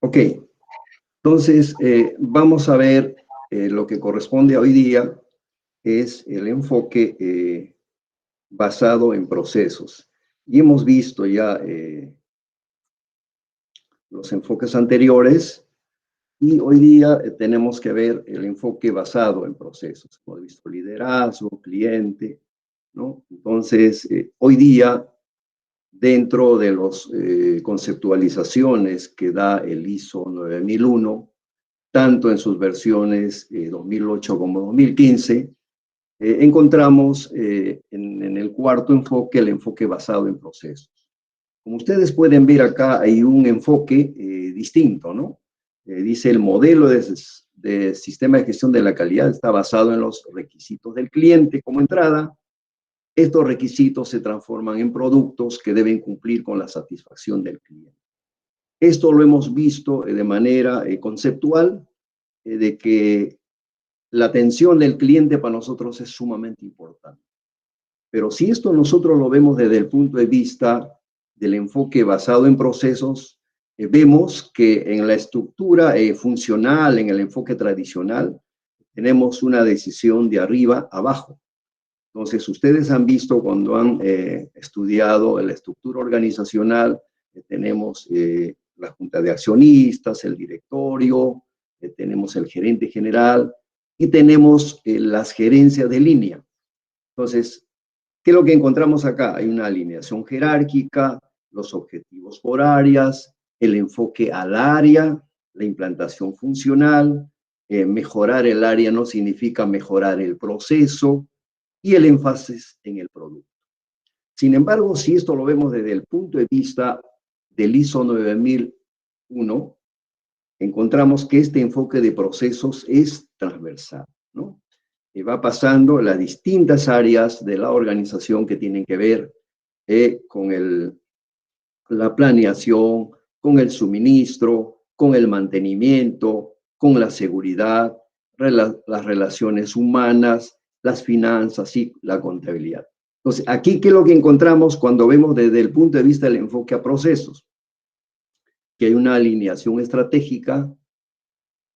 Ok, entonces vamos a ver lo que corresponde hoy día es el enfoque basado en procesos. Y hemos visto ya los enfoques anteriores y hoy día tenemos que ver el enfoque basado en procesos. Hemos visto liderazgo, cliente, ¿no? Entonces, hoy día, dentro de las conceptualizaciones que da el ISO 9001, tanto en sus versiones 2008 como 2015, encontramos en el cuarto enfoque el enfoque basado en procesos. Como ustedes pueden ver acá, hay un enfoque distinto, ¿no? Dice el modelo de sistema de gestión de la calidad está basado en los requisitos del cliente como entrada. Estos requisitos se transforman en productos que deben cumplir con la satisfacción del cliente. Esto lo hemos visto de manera conceptual, de que la atención del cliente para nosotros es sumamente importante. Pero si esto nosotros lo vemos desde el punto de vista del enfoque basado en procesos, vemos que en la estructura funcional, en el enfoque tradicional, tenemos una decisión de arriba a abajo. Entonces, ustedes han visto cuando han estudiado la estructura organizacional, tenemos la junta de accionistas, el directorio, tenemos el gerente general y tenemos las gerencias de línea. Entonces, ¿qué es lo que encontramos acá? Hay una alineación jerárquica, los objetivos por áreas, el enfoque al área, la implantación funcional. Mejorar el área no significa mejorar el proceso y el énfasis en el producto. Sin embargo, si esto lo vemos desde el punto de vista del ISO 9001, encontramos que este enfoque de procesos es transversal, ¿no? Va pasando las distintas áreas de la organización que tienen que ver con la planeación, con el suministro, con el mantenimiento, con la seguridad, las relaciones humanas, las finanzas y la contabilidad. Entonces, aquí, ¿qué es lo que encontramos cuando vemos desde el punto de vista del enfoque a procesos? Que hay una alineación estratégica,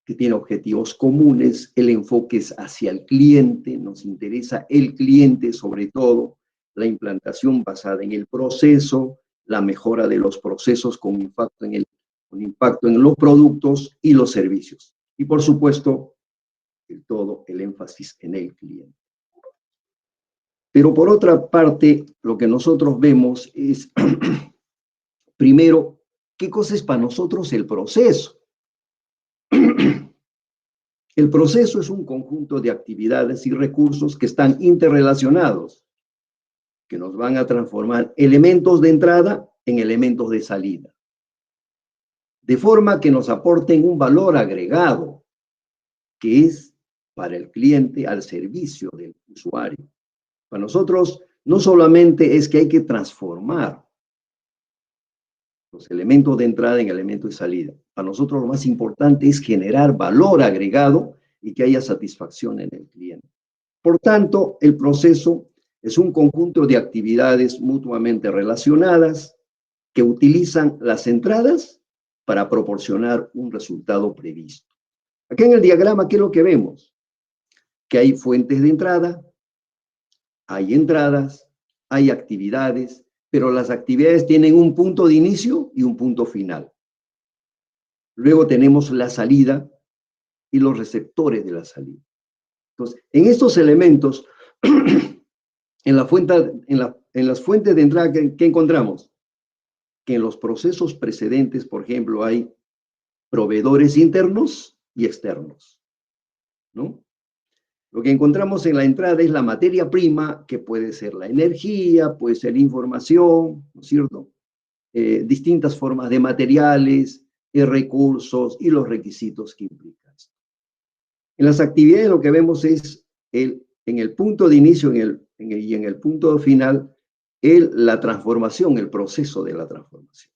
que tiene objetivos comunes, el enfoque es hacia el cliente, nos interesa el cliente sobre todo, la implantación basada en el proceso, la mejora de los procesos con impacto en los productos y los servicios. Y por supuesto, todo el énfasis en el cliente. Pero por otra parte, lo que nosotros vemos es, primero, ¿qué cosa es para nosotros el proceso? El proceso es un conjunto de actividades y recursos que están interrelacionados, que nos van a transformar elementos de entrada en elementos de salida, de forma que nos aporten un valor agregado, que es para el cliente al servicio del usuario. Para nosotros, no solamente es que hay que transformar los elementos de entrada en elementos de salida. Para nosotros lo más importante es generar valor agregado y que haya satisfacción en el cliente. Por tanto, el proceso es un conjunto de actividades mutuamente relacionadas que utilizan las entradas para proporcionar un resultado previsto. Aquí en el diagrama, ¿qué es lo que vemos? Que hay fuentes de entrada, hay entradas, hay actividades, pero las actividades tienen un punto de inicio y un punto final. Luego tenemos la salida y los receptores de la salida. Entonces, en estos elementos, en las fuentes de entrada, ¿qué encontramos? Que en los procesos precedentes, por ejemplo, hay proveedores internos y externos, ¿no? Lo que encontramos en la entrada es la materia prima, que puede ser la energía, puede ser información, ¿no es cierto? Distintas formas de materiales, recursos y los requisitos que implica esto. En las actividades lo que vemos es en el punto de inicio y en el punto final, la transformación, el proceso de la transformación.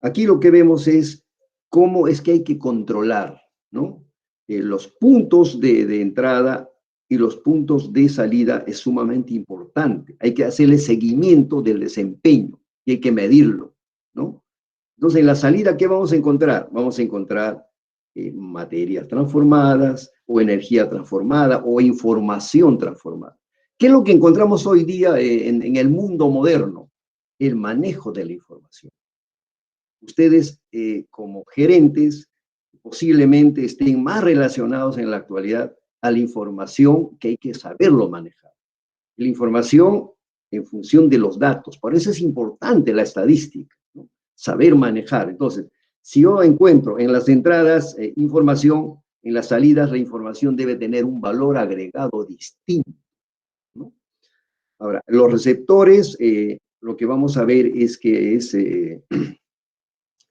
Aquí lo que vemos es cómo es que hay que controlar, ¿no? Los puntos de entrada y los puntos de salida es sumamente importante. Hay que hacerle seguimiento del desempeño y hay que medirlo, ¿no? Entonces, en la salida, ¿qué vamos a encontrar? Vamos a encontrar materias transformadas, o energía transformada, o información transformada. ¿Qué es lo que encontramos hoy día en el mundo moderno? El manejo de la información. Ustedes, como gerentes, posiblemente estén más relacionados en la actualidad a la información que hay que saberlo manejar. La información en función de los datos. Por eso es importante la estadística, ¿no? Saber manejar. Entonces, si yo encuentro en las entradas información, en las salidas la información debe tener un valor agregado distinto, ¿no? Ahora, los receptores, lo que vamos a ver es que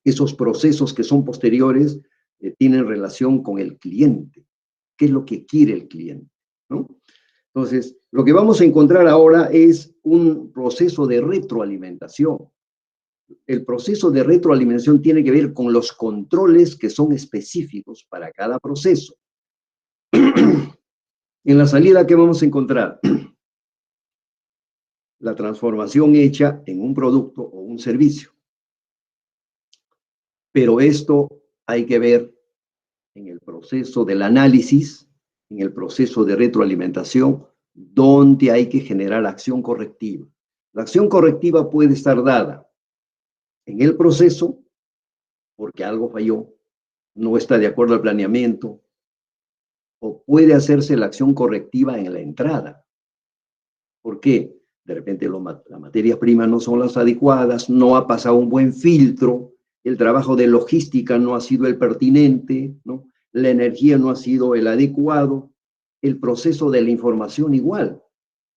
esos procesos que son posteriores tienen relación con el cliente. ¿Qué es lo que quiere el cliente? ¿No? Entonces, lo que vamos a encontrar ahora es un proceso de retroalimentación. El proceso de retroalimentación tiene que ver con los controles que son específicos para cada proceso. En la salida, ¿qué vamos a encontrar? La transformación hecha en un producto o un servicio. Pero esto hay que ver en el proceso del análisis, en el proceso de retroalimentación, donde hay que generar acción correctiva. La acción correctiva puede estar dada en el proceso, porque algo falló, no está de acuerdo al planeamiento, o puede hacerse la acción correctiva en la entrada. ¿Por qué? De repente las materias primas no son las adecuadas, no ha pasado un buen filtro, el trabajo de logística no ha sido el pertinente, ¿no? La energía no ha sido el adecuado, el proceso de la información igual.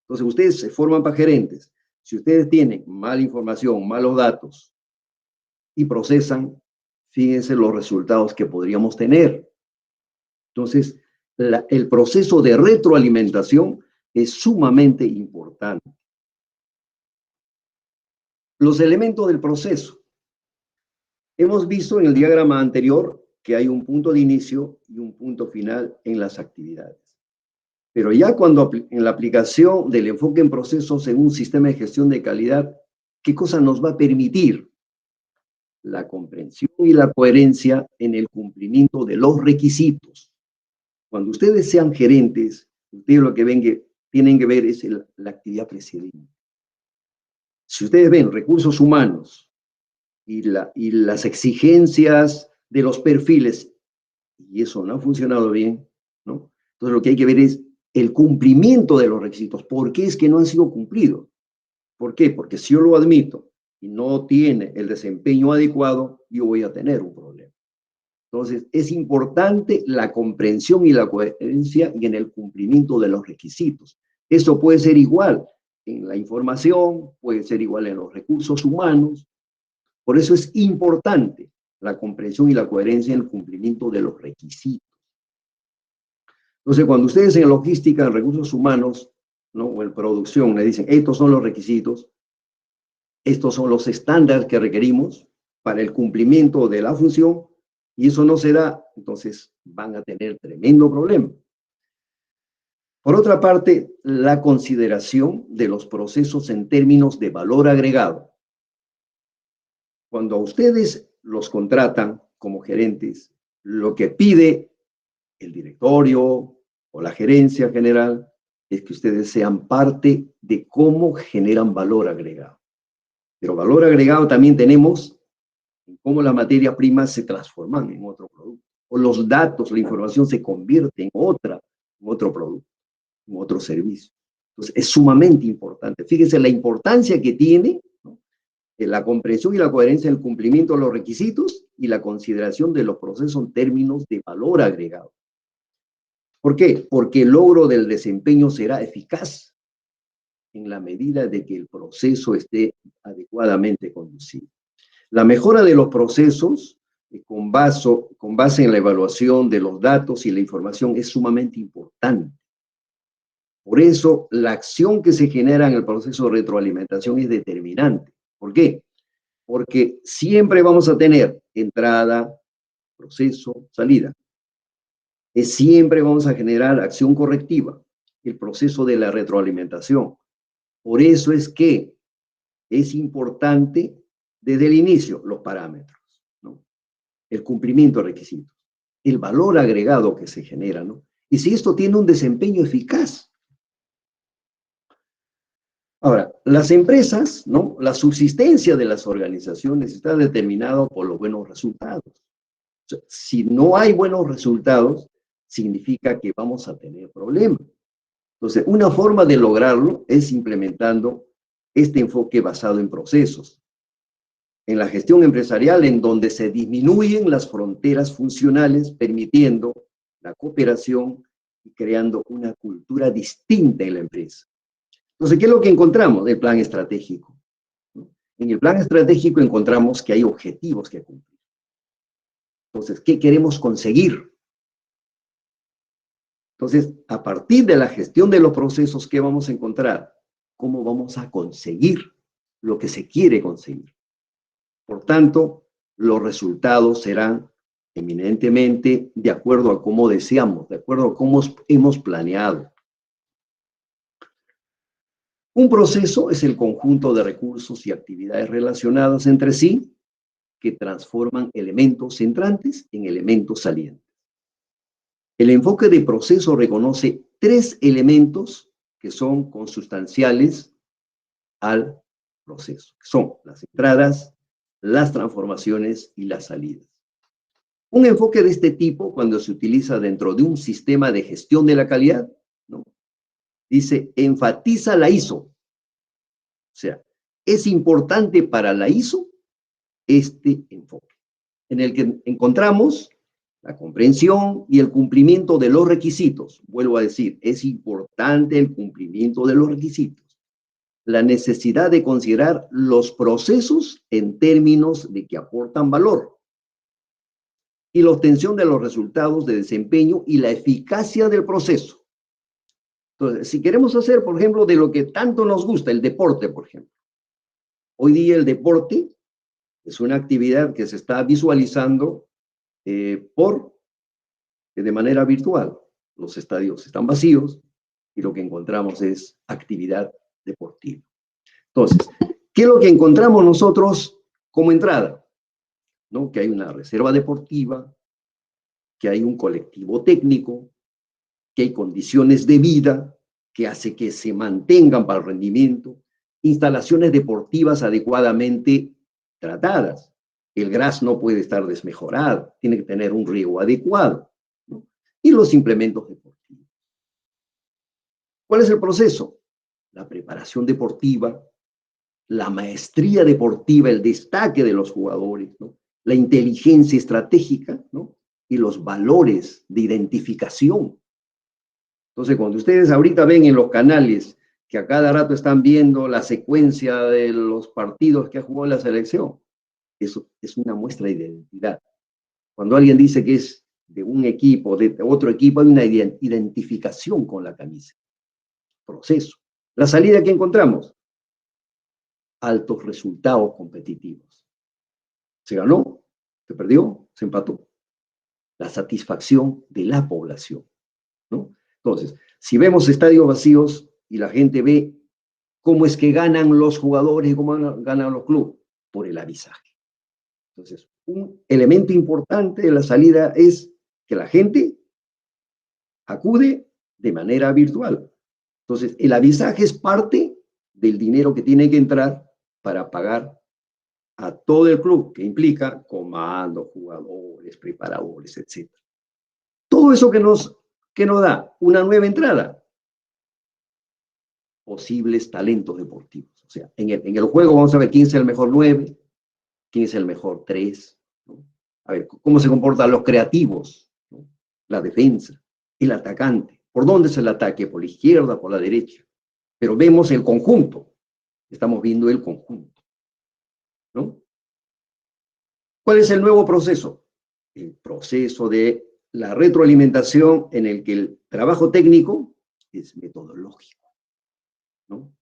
Entonces, ustedes se forman para gerentes. Si ustedes tienen mala información, malos datos y procesan, fíjense los resultados que podríamos tener. Entonces, el proceso de retroalimentación es sumamente importante. Los elementos del proceso. Hemos visto en el diagrama anterior que hay un punto de inicio y un punto final en las actividades. Pero ya cuando en la aplicación del enfoque en procesos en un sistema de gestión de calidad, ¿qué cosa nos va a permitir? La comprensión y la coherencia en el cumplimiento de los requisitos. Cuando ustedes sean gerentes, ustedes lo que tienen que ver es la actividad precedente. Si ustedes ven recursos humanos y las exigencias de los perfiles, y eso no ha funcionado bien, ¿no? Entonces lo que hay que ver es el cumplimiento de los requisitos. ¿Por qué es que no han sido cumplidos? ¿Por qué? Porque si yo lo admito y no tiene el desempeño adecuado, yo voy a tener un problema. Entonces, es importante la comprensión y la coherencia y en el cumplimiento de los requisitos. Eso puede ser igual en la información, puede ser igual en los recursos humanos. Por eso es importante la comprensión y la coherencia en el cumplimiento de los requisitos. Entonces, cuando ustedes en logística, en recursos humanos, ¿no? O en producción, le dicen, estos son los requisitos, estos son los estándares que requerimos para el cumplimiento de la función, y eso no se da, entonces van a tener tremendo problema. Por otra parte, la consideración de los procesos en términos de valor agregado. Cuando a ustedes los contratan como gerentes, lo que pide el directorio o la gerencia general es que ustedes sean parte de cómo generan valor agregado. Pero valor agregado también tenemos en cómo las materias primas se transforman en otro producto. O los datos, la información se convierte en otro producto, en otro servicio. Entonces, es sumamente importante. Fíjense la importancia que tiene, ¿no? La comprensión y la coherencia en el cumplimiento de los requisitos y la consideración de los procesos en términos de valor agregado. ¿Por qué? Porque el logro del desempeño será eficaz en la medida de que el proceso esté adecuadamente conducido. La mejora de los procesos con base en la evaluación de los datos y la información es sumamente importante. Por eso, la acción que se genera en el proceso de retroalimentación es determinante. ¿Por qué? Porque siempre vamos a tener entrada, proceso, salida. Siempre vamos a generar acción correctiva, el proceso de la retroalimentación. Por eso es que es importante desde el inicio los parámetros. el cumplimiento de requisitos, el valor agregado que se genera, ¿no? Y si esto tiene un desempeño eficaz. Ahora, las empresas, ¿no? La subsistencia de las organizaciones está determinada por los buenos resultados. O sea, si no hay buenos resultados, significa que vamos a tener problemas. Entonces, una forma de lograrlo es implementando este enfoque basado en procesos. En la gestión empresarial, en donde se disminuyen las fronteras funcionales, permitiendo la cooperación y creando una cultura distinta en la empresa. Entonces, ¿qué es lo que encontramos del plan estratégico? En el plan estratégico encontramos que hay objetivos que cumplir. Entonces, ¿qué queremos conseguir? Entonces, a partir de la gestión de los procesos, ¿qué vamos a encontrar? ¿Cómo vamos a conseguir lo que se quiere conseguir? Por tanto, los resultados serán eminentemente de acuerdo a cómo deseamos, de acuerdo a cómo hemos planeado. Un proceso es el conjunto de recursos y actividades relacionadas entre sí que transforman elementos entrantes en elementos salientes. El enfoque de proceso reconoce tres elementos que son consustanciales al proceso, que son las entradas, las transformaciones y las salidas. Un enfoque de este tipo, cuando se utiliza dentro de un sistema de gestión de la calidad, ¿no? Dice, enfatiza la ISO. O sea, es importante para la ISO este enfoque, en el que encontramos la comprensión y el cumplimiento de los requisitos. Vuelvo a decir, es importante el cumplimiento de los requisitos. La necesidad de considerar los procesos en términos de que aportan valor. Y la obtención de los resultados de desempeño y la eficacia del proceso. Entonces, si queremos hacer, por ejemplo, de lo que tanto nos gusta, el deporte, por ejemplo. Hoy día el deporte es una actividad que se está visualizando de manera virtual. Los estadios están vacíos y lo que encontramos es actividad deportiva. Entonces, ¿qué es lo que encontramos nosotros como entrada? ¿No? Que hay una reserva deportiva, que hay un colectivo técnico, que hay condiciones de vida que hace que se mantengan para el rendimiento, instalaciones deportivas adecuadamente tratadas. El gras no puede estar desmejorado, tiene que tener un riego adecuado, ¿no? Y los implementos deportivos. ¿Cuál es el proceso? La preparación deportiva, la maestría deportiva, el destaque de los jugadores, ¿no? La inteligencia estratégica, ¿no? Y los valores de identificación. Entonces, cuando ustedes ahorita ven en los canales que a cada rato están viendo la secuencia de los partidos que ha jugado la selección, eso es una muestra de identidad. Cuando alguien dice que es de un equipo, de otro equipo, hay una identificación con la camisa. Proceso. La salida que encontramos, altos resultados competitivos. Se ganó, se perdió, se empató. La satisfacción de la población, ¿no? Entonces, si vemos estadios vacíos y la gente ve cómo es que ganan los jugadores y cómo ganan los clubes, por el avisaje. Entonces, un elemento importante de la salida es que la gente acude de manera virtual. Entonces, el avisaje es parte del dinero que tiene que entrar para pagar a todo el club, que implica comando, jugadores, preparadores, etc. Todo eso que nos da una nueva entrada, posibles talentos deportivos. O sea, en el juego vamos a ver quién es el mejor 9, quién es el mejor 3, ¿no? A ver, cómo se comportan los creativos, ¿no? La defensa, el atacante. ¿Por dónde es el ataque? ¿Por la izquierda, por la derecha? Pero vemos el conjunto. Estamos viendo el conjunto, ¿no? ¿Cuál es el nuevo proceso? El proceso de la retroalimentación en el que el trabajo técnico es metodológico, ¿no?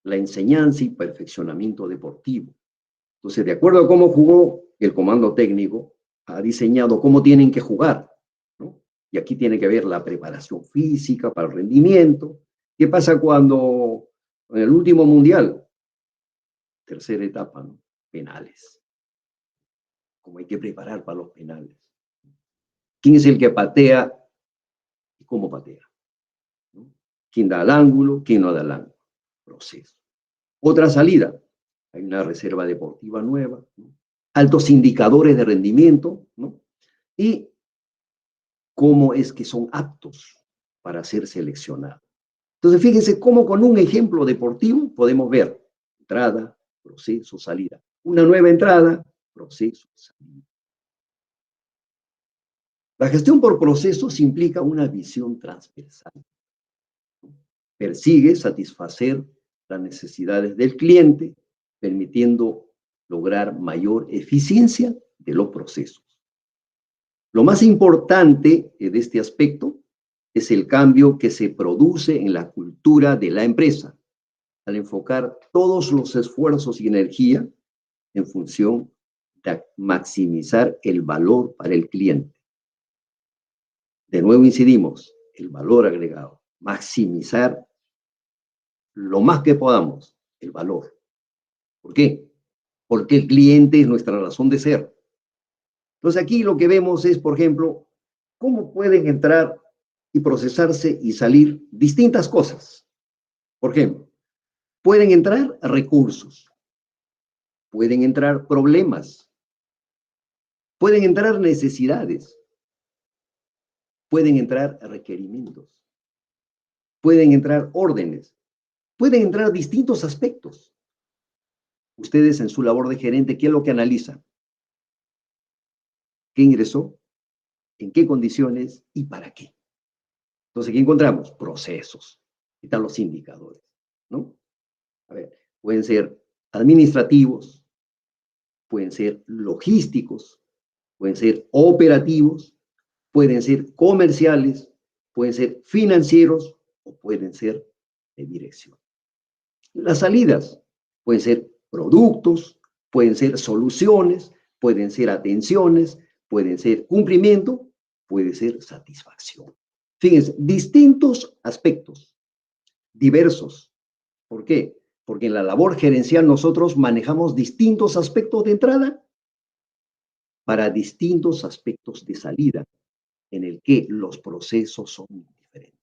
La enseñanza y perfeccionamiento deportivo. Entonces, de acuerdo a cómo jugó el comando técnico, ha diseñado cómo tienen que jugar, ¿no? Y aquí tiene que ver la preparación física para el rendimiento. ¿Qué pasa cuando en el último mundial, tercera etapa, ¿no? Penales? como hay que preparar para los penales. ¿Quién es el que patea y cómo patea? ¿No? ¿Quién da al ángulo? ¿Quién no da al ángulo? Proceso. Otra salida. Hay una reserva deportiva nueva, ¿no? Altos indicadores de rendimiento, ¿no? Y cómo es que son aptos para ser seleccionados. Entonces, fíjense cómo con un ejemplo deportivo podemos ver entrada, proceso, salida. Una nueva entrada, proceso, salida. La gestión por procesos implica una visión transversal. Persigue satisfacer las necesidades del cliente, permitiendo lograr mayor eficiencia de los procesos. Lo más importante de este aspecto es el cambio que se produce en la cultura de la empresa, al enfocar todos los esfuerzos y energía en función de maximizar el valor para el cliente. De nuevo incidimos, el valor agregado, maximizar lo más que podamos el valor. ¿Por qué? Porque el cliente es nuestra razón de ser. Entonces aquí lo que vemos es, por ejemplo, cómo pueden entrar y procesarse y salir distintas cosas. Por ejemplo, pueden entrar recursos, pueden entrar problemas, pueden entrar necesidades, pueden entrar requerimientos, pueden entrar órdenes, pueden entrar distintos aspectos. Ustedes en su labor de gerente, ¿qué es lo que analizan? ¿Qué ingresó? ¿En qué condiciones? ¿Y para qué? Entonces, ¿qué encontramos? Procesos. Están los indicadores, ¿no? A ver, pueden ser administrativos, pueden ser logísticos, pueden ser operativos, pueden ser comerciales, pueden ser financieros o pueden ser de dirección. Las salidas pueden ser productos, pueden ser soluciones, pueden ser atenciones, pueden ser cumplimiento, puede ser satisfacción. Fíjense, distintos aspectos, diversos. ¿Por qué? Porque en la labor gerencial nosotros manejamos distintos aspectos de entrada para distintos aspectos de salida, en el que los procesos son diferentes.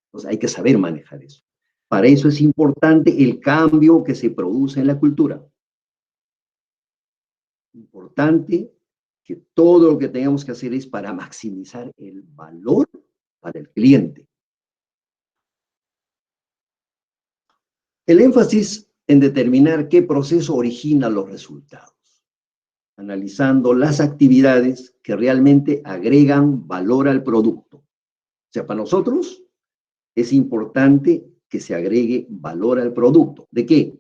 Entonces hay que saber manejar eso. Para eso es importante el cambio que se produce en la cultura. Importante que todo lo que tengamos que hacer es para maximizar el valor para el cliente. El énfasis en determinar qué proceso origina los resultados, analizando las actividades que realmente agregan valor al producto. O sea, para nosotros es importante que se agregue valor al producto. ¿De qué?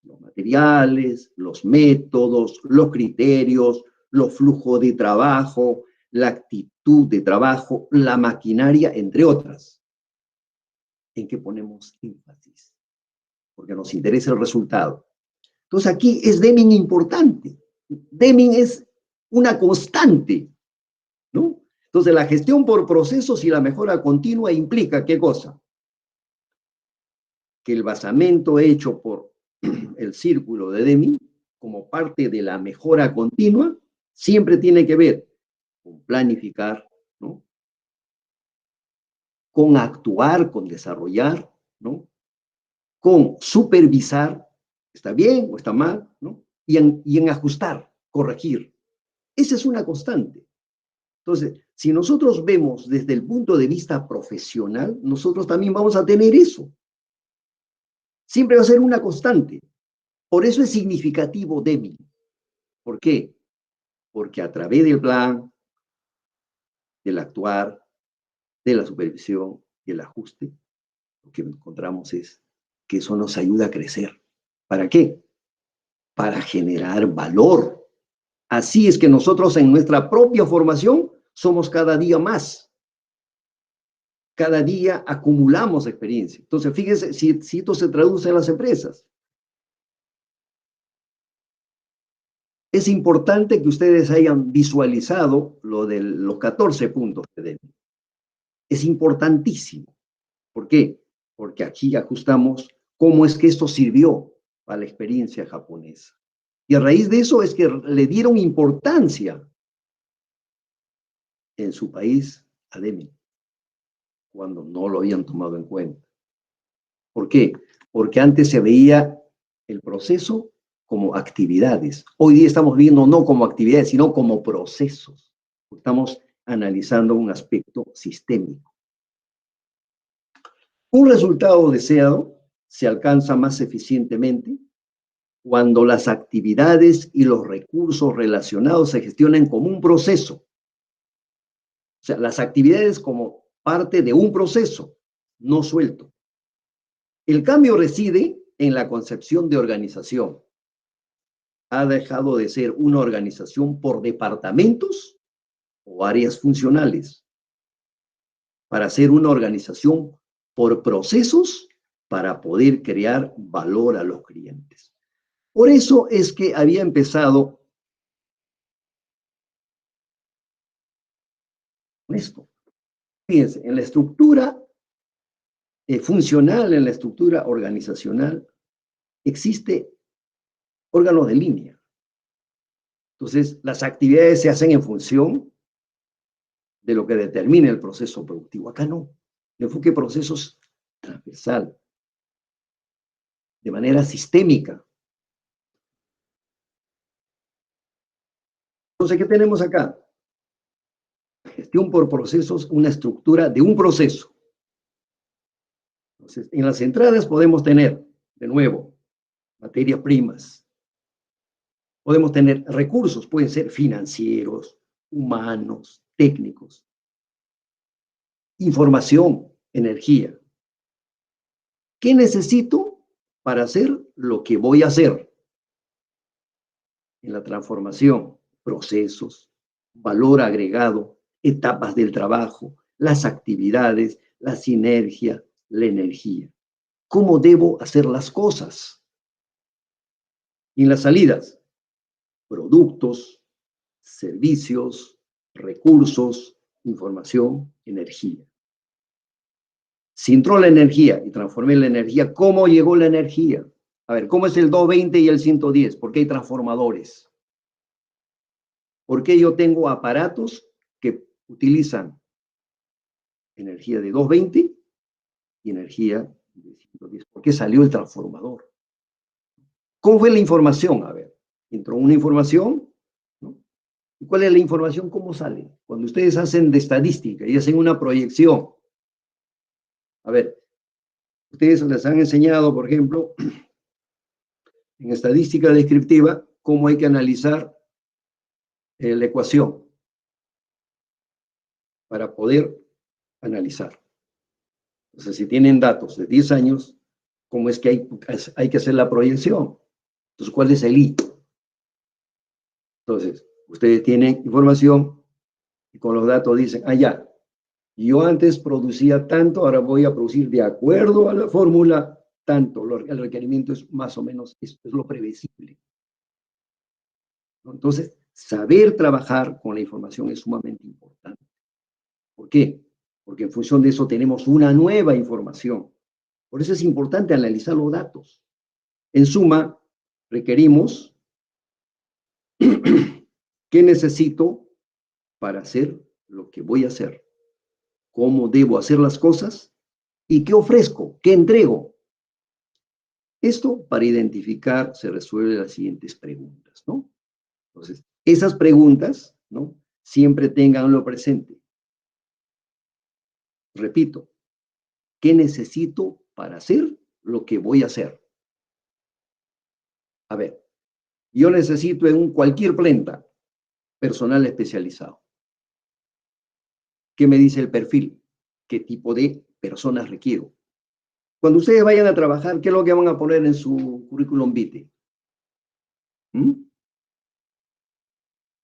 Los materiales, los métodos, los criterios, los flujos de trabajo, la actitud de trabajo, la maquinaria, entre otras. ¿En qué ponemos énfasis? Porque nos interesa el resultado. Entonces aquí es Deming importante. Deming es una constante, ¿no? Entonces la gestión por procesos y la mejora continua implica, ¿qué cosa? Que el basamento hecho por el círculo de Deming, como parte de la mejora continua, siempre tiene que ver con planificar, ¿no? Con actuar, con desarrollar, ¿no? Con supervisar, ¿está bien o está mal? ¿No? Y en ajustar, corregir. Esa es una constante. Entonces, si nosotros vemos desde el punto de vista profesional, nosotros también vamos a tener eso. Siempre va a ser una constante. Por eso es significativo Deming. ¿Por qué? Porque a través del plan, del actuar, de la supervisión y el ajuste, lo que encontramos es que eso nos ayuda a crecer. ¿Para qué? Para generar valor. Así es que nosotros en nuestra propia formación somos cada día más. Cada día acumulamos experiencia. Entonces, fíjense si esto se traduce en las empresas. Es importante que ustedes hayan visualizado lo de los 14 puntos de Deming. Es importantísimo. ¿Por qué? Porque aquí ajustamos cómo es que esto sirvió para la experiencia japonesa. Y a raíz de eso es que le dieron importancia en su país a Deming, cuando no lo habían tomado en cuenta. ¿Por qué? Porque antes se veía el proceso como actividades. Hoy día estamos viendo no como actividades, sino como procesos. Estamos analizando un aspecto sistémico. Un resultado deseado se alcanza más eficientemente cuando las actividades y los recursos relacionados se gestionan como un proceso. O sea, las actividades como parte de un proceso, no suelto. El cambio reside en la concepción de organización. Ha dejado de ser una organización por departamentos o áreas funcionales para ser una organización por procesos para poder crear valor a los clientes. Por eso es que había empezado con esto. Fíjense, en la estructura funcional, en la estructura organizacional, existe órganos de línea. Entonces, las actividades se hacen en función de lo que determina el proceso productivo. Acá no. El enfoque de procesos transversal, de manera sistémica. Entonces, ¿qué tenemos acá? Gestión por procesos, una estructura de un proceso. Entonces, en las entradas podemos tener, de nuevo, materias primas. Podemos tener recursos, pueden ser financieros, humanos, técnicos. Información, energía. ¿Qué necesito para hacer lo que voy a hacer? En la transformación, procesos, valor agregado, etapas del trabajo, las actividades, la sinergia, la energía. ¿Cómo debo hacer las cosas? Y en las salidas, productos, servicios, recursos, información, energía. Si entró la energía y transformé la energía, ¿cómo llegó la energía? A ver, ¿cómo es el 220 y el 110? ¿Por qué hay transformadores? ¿Por qué yo tengo aparatos que utilizan energía de 220 y energía de 110? ¿Por qué salió el transformador? ¿Cómo fue la información? A ver, entró una información, ¿no? ¿Y cuál es la información? ¿Cómo sale? Cuando ustedes hacen de estadística y hacen una proyección, a ver, ustedes les han enseñado, por ejemplo, en estadística descriptiva, cómo hay que analizar la ecuación para poder analizar. Entonces, si tienen datos de 10 años, ¿cómo es que hay que hacer la proyección? Entonces, ¿cuál es el I? Entonces, ustedes tienen información y con los datos dicen, ya, yo antes producía tanto, ahora voy a producir de acuerdo a la fórmula tanto. El requerimiento es más o menos, es lo previsible. Entonces, saber trabajar con la información es sumamente importante. ¿Por qué? Porque en función de eso tenemos una nueva información. Por eso es importante analizar los datos. En suma, requerimos qué necesito para hacer lo que voy a hacer, cómo debo hacer las cosas y qué ofrezco, qué entrego. Esto para identificar se resuelve las siguientes preguntas, ¿no? Entonces, esas preguntas, ¿no? Siempre tenganlo presente. Repito, ¿qué necesito para hacer lo que voy a hacer? A ver, yo necesito en cualquier planta personal especializado. ¿Qué me dice el perfil? ¿Qué tipo de personas requiero? Cuando ustedes vayan a trabajar, ¿qué es lo que van a poner en su currículum vitae? ¿Mm?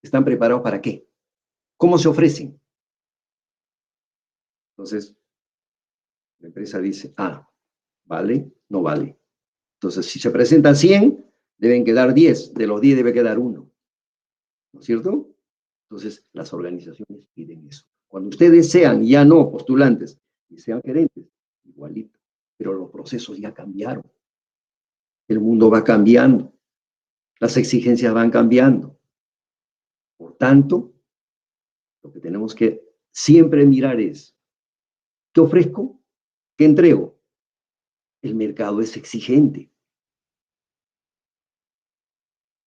¿Están preparados para qué? ¿Cómo se ofrecen? Entonces, la empresa dice, ¿vale? No vale. Entonces, si se presentan 100, deben quedar 10. De los 10 debe quedar 1. ¿No es cierto? Entonces, las organizaciones piden eso. Cuando ustedes sean ya no postulantes y sean gerentes, igualito. Pero los procesos ya cambiaron. El mundo va cambiando. Las exigencias van cambiando. Por tanto, lo que tenemos que siempre mirar es, ¿qué ofrezco? ¿Qué entrego? El mercado es exigente.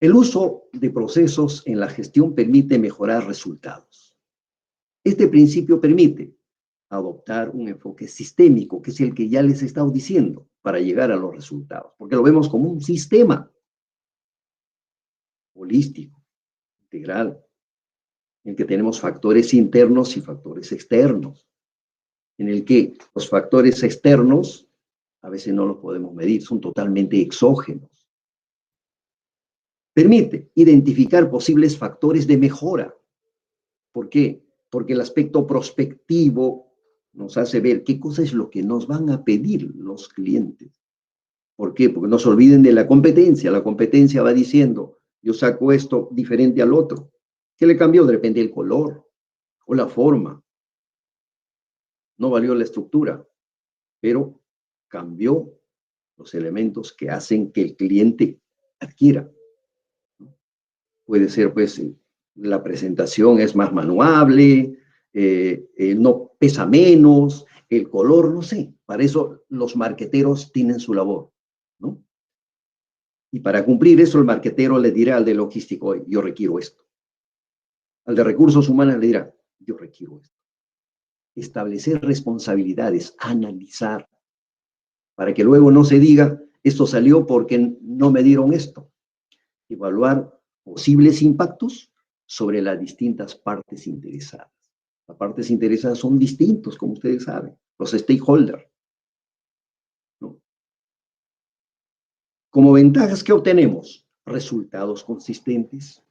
El uso de procesos en la gestión permite mejorar resultados. Este principio permite adoptar un enfoque sistémico, que es el que ya les he estado diciendo, para llegar a los resultados, porque lo vemos como un sistema holístico, integral, en el que tenemos factores internos y factores externos, en el que los factores externos a veces no los podemos medir, son totalmente exógenos. Permite identificar posibles factores de mejora. ¿Por qué? Porque el aspecto prospectivo nos hace ver qué cosa es lo que nos van a pedir los clientes. ¿Por qué? Porque no se olviden de la competencia. La competencia va diciendo, yo saco esto diferente al otro. ¿Qué le cambió? De repente el color o la forma. No valió la estructura, pero cambió los elementos que hacen que el cliente adquiera. Puede ser, pues, la presentación es más manuable, no pesa menos, el color, no sé. Para eso los marqueteros tienen su labor, ¿no? Y para cumplir eso, el marquetero le dirá al de logístico, yo requiero esto. Al de recursos humanos le dirá, yo requiero esto. Establecer responsabilidades, analizar, para que luego no se diga, esto salió porque no me dieron esto. Evaluar posibles impactos sobre las distintas partes interesadas. Las partes interesadas son distintos, como ustedes saben, los stakeholders, ¿no? Como ventajas, ¿qué obtenemos? Resultados consistentes.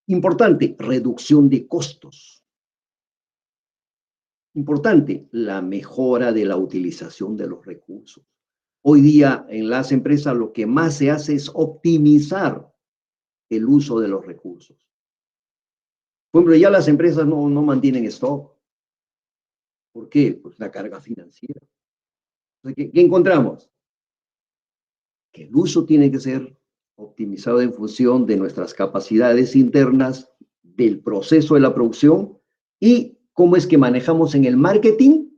Importante, reducción de costos. Importante, la mejora de la utilización de los recursos. Hoy día en las empresas lo que más se hace es optimizar el uso de los recursos. Por ejemplo, ya las empresas no mantienen stock. ¿Por qué? Pues la carga financiera. Entonces, ¿qué encontramos? Que el uso tiene que ser optimizado en función de nuestras capacidades internas, del proceso de la producción y cómo es que manejamos en el marketing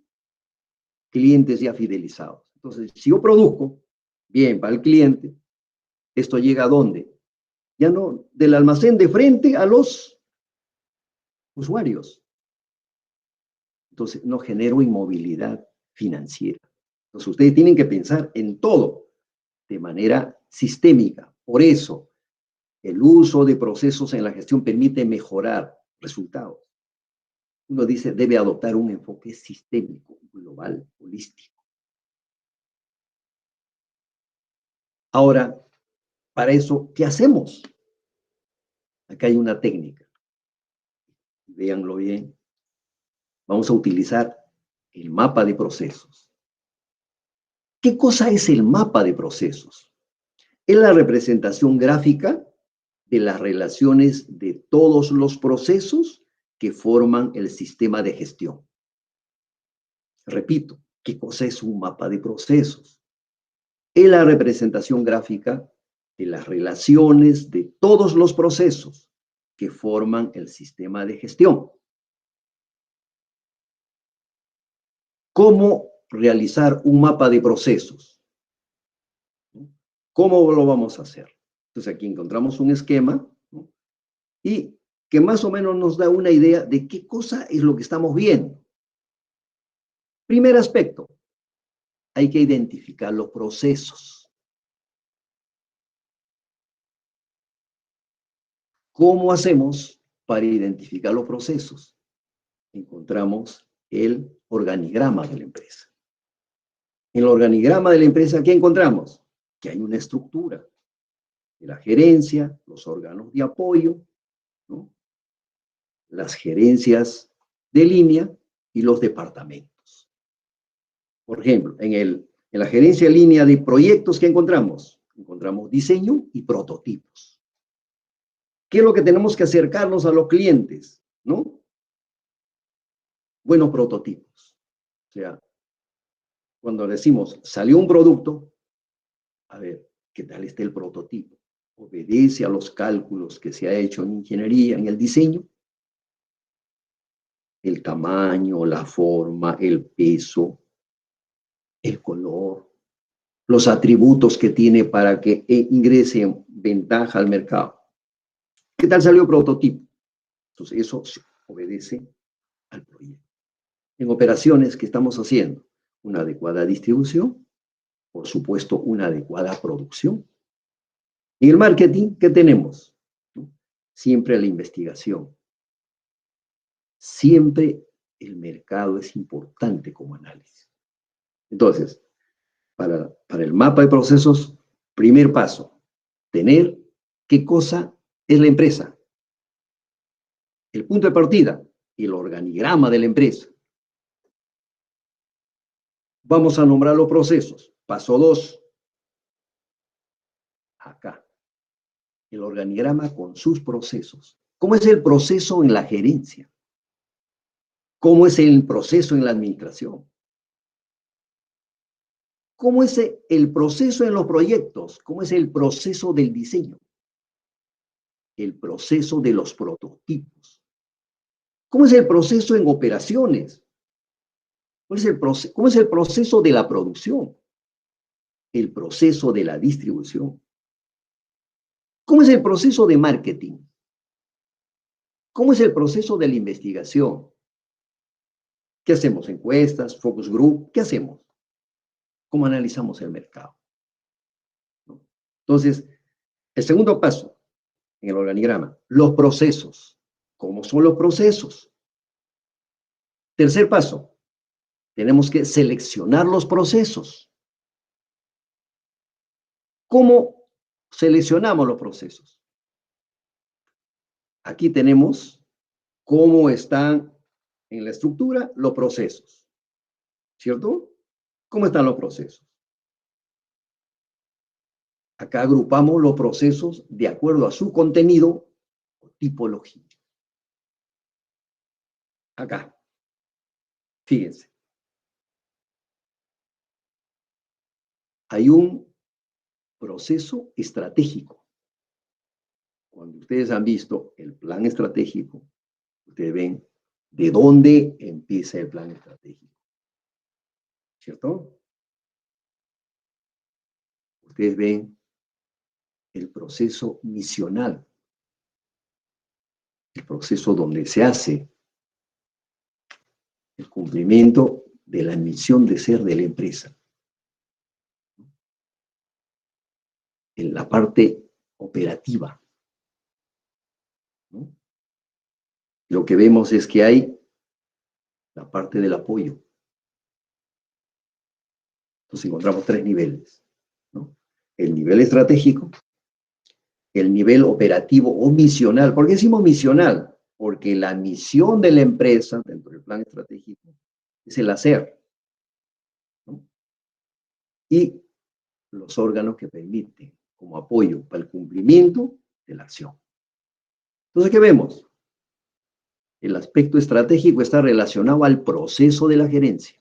clientes ya fidelizados. Entonces, si yo produzco bien para el cliente, ¿esto llega a dónde? Ya no del almacén de frente a los usuarios. Entonces, no genero inmovilidad financiera. Entonces, ustedes tienen que pensar en todo de manera sistémica. Por eso, el uso de procesos en la gestión permite mejorar resultados. Uno dice, debe adoptar un enfoque sistémico, global, holístico. Ahora, para eso, ¿qué hacemos? Acá hay una técnica. Véanlo bien. Vamos a utilizar el mapa de procesos. ¿Qué cosa es el mapa de procesos? Es la representación gráfica de las relaciones de todos los procesos que forman el sistema de gestión. Repito, ¿qué cosa es un mapa de procesos? Es la representación gráfica de las relaciones de todos los procesos que forman el sistema de gestión. ¿Cómo realizar un mapa de procesos? ¿Cómo lo vamos a hacer? Entonces aquí encontramos un esquema, ¿no? Y que más o menos nos da una idea de qué cosa es lo que estamos viendo. Primer aspecto, hay que identificar los procesos. ¿Cómo hacemos para identificar los procesos? Encontramos el organigrama de la empresa. En el organigrama de la empresa, ¿qué encontramos? Que hay una estructura de la gerencia, los órganos de apoyo, ¿no? Las gerencias de línea y los departamentos. Por ejemplo, en la gerencia de línea de proyectos, ¿qué encontramos? Encontramos diseño y prototipos. ¿Qué es lo que tenemos que acercarnos a los clientes? ¿No? Buenos prototipos. O sea, cuando decimos, salió un producto, a ver, ¿qué tal está el prototipo? obedece a los cálculos que se ha hecho en ingeniería, en el diseño. El tamaño, la forma, el peso, el color, los atributos que tiene para que ingrese en ventaja al mercado. ¿Qué tal salió el prototipo? Entonces, eso obedece al proyecto. En operaciones, ¿qué estamos haciendo? Una adecuada distribución, por supuesto, una adecuada producción. En el marketing, ¿qué tenemos? Siempre la investigación. Siempre el mercado es importante como análisis. Entonces, para el mapa de procesos, primer paso, tener qué cosa es la empresa. El punto de partida, el organigrama de la empresa. Vamos a nombrar los procesos. Paso 2. Acá. El organigrama con sus procesos. ¿Cómo es el proceso en la gerencia? ¿Cómo es el proceso en la administración? ¿Cómo es el proceso en los proyectos? ¿Cómo es el proceso del diseño? El proceso de los prototipos. ¿Cómo es el proceso en operaciones? ¿Cómo es el proceso de la producción? El proceso de la distribución. ¿Cómo es el proceso de marketing? ¿Cómo es el proceso de la investigación? ¿Qué hacemos? ¿Encuestas? ¿Focus group? ¿Qué hacemos? ¿Cómo analizamos el mercado? ¿No? Entonces, el segundo paso en el organigrama, los procesos. ¿Cómo son los procesos? Tercer paso, tenemos que seleccionar los procesos. ¿Cómo seleccionamos los procesos? Aquí tenemos cómo están en la estructura los procesos, ¿cierto? ¿Cómo están los procesos? Acá agrupamos los procesos de acuerdo a su contenido o tipología. Acá, fíjense. Hay un proceso estratégico. Cuando ustedes han visto el plan estratégico, ustedes ven de dónde empieza el plan estratégico, ¿cierto? Ustedes ven el proceso misional, el proceso donde se hace el cumplimiento de la misión de ser de la empresa. En la parte operativa, ¿no? Lo que vemos es que hay la parte del apoyo. Entonces encontramos 3 niveles, ¿no? El nivel estratégico, el nivel operativo o misional. ¿Por qué decimos misional? Porque la misión de la empresa dentro del plan estratégico es el hacer, ¿no? Y los órganos que permiten como apoyo para el cumplimiento de la acción. Entonces, ¿qué vemos? El aspecto estratégico está relacionado al proceso de la gerencia.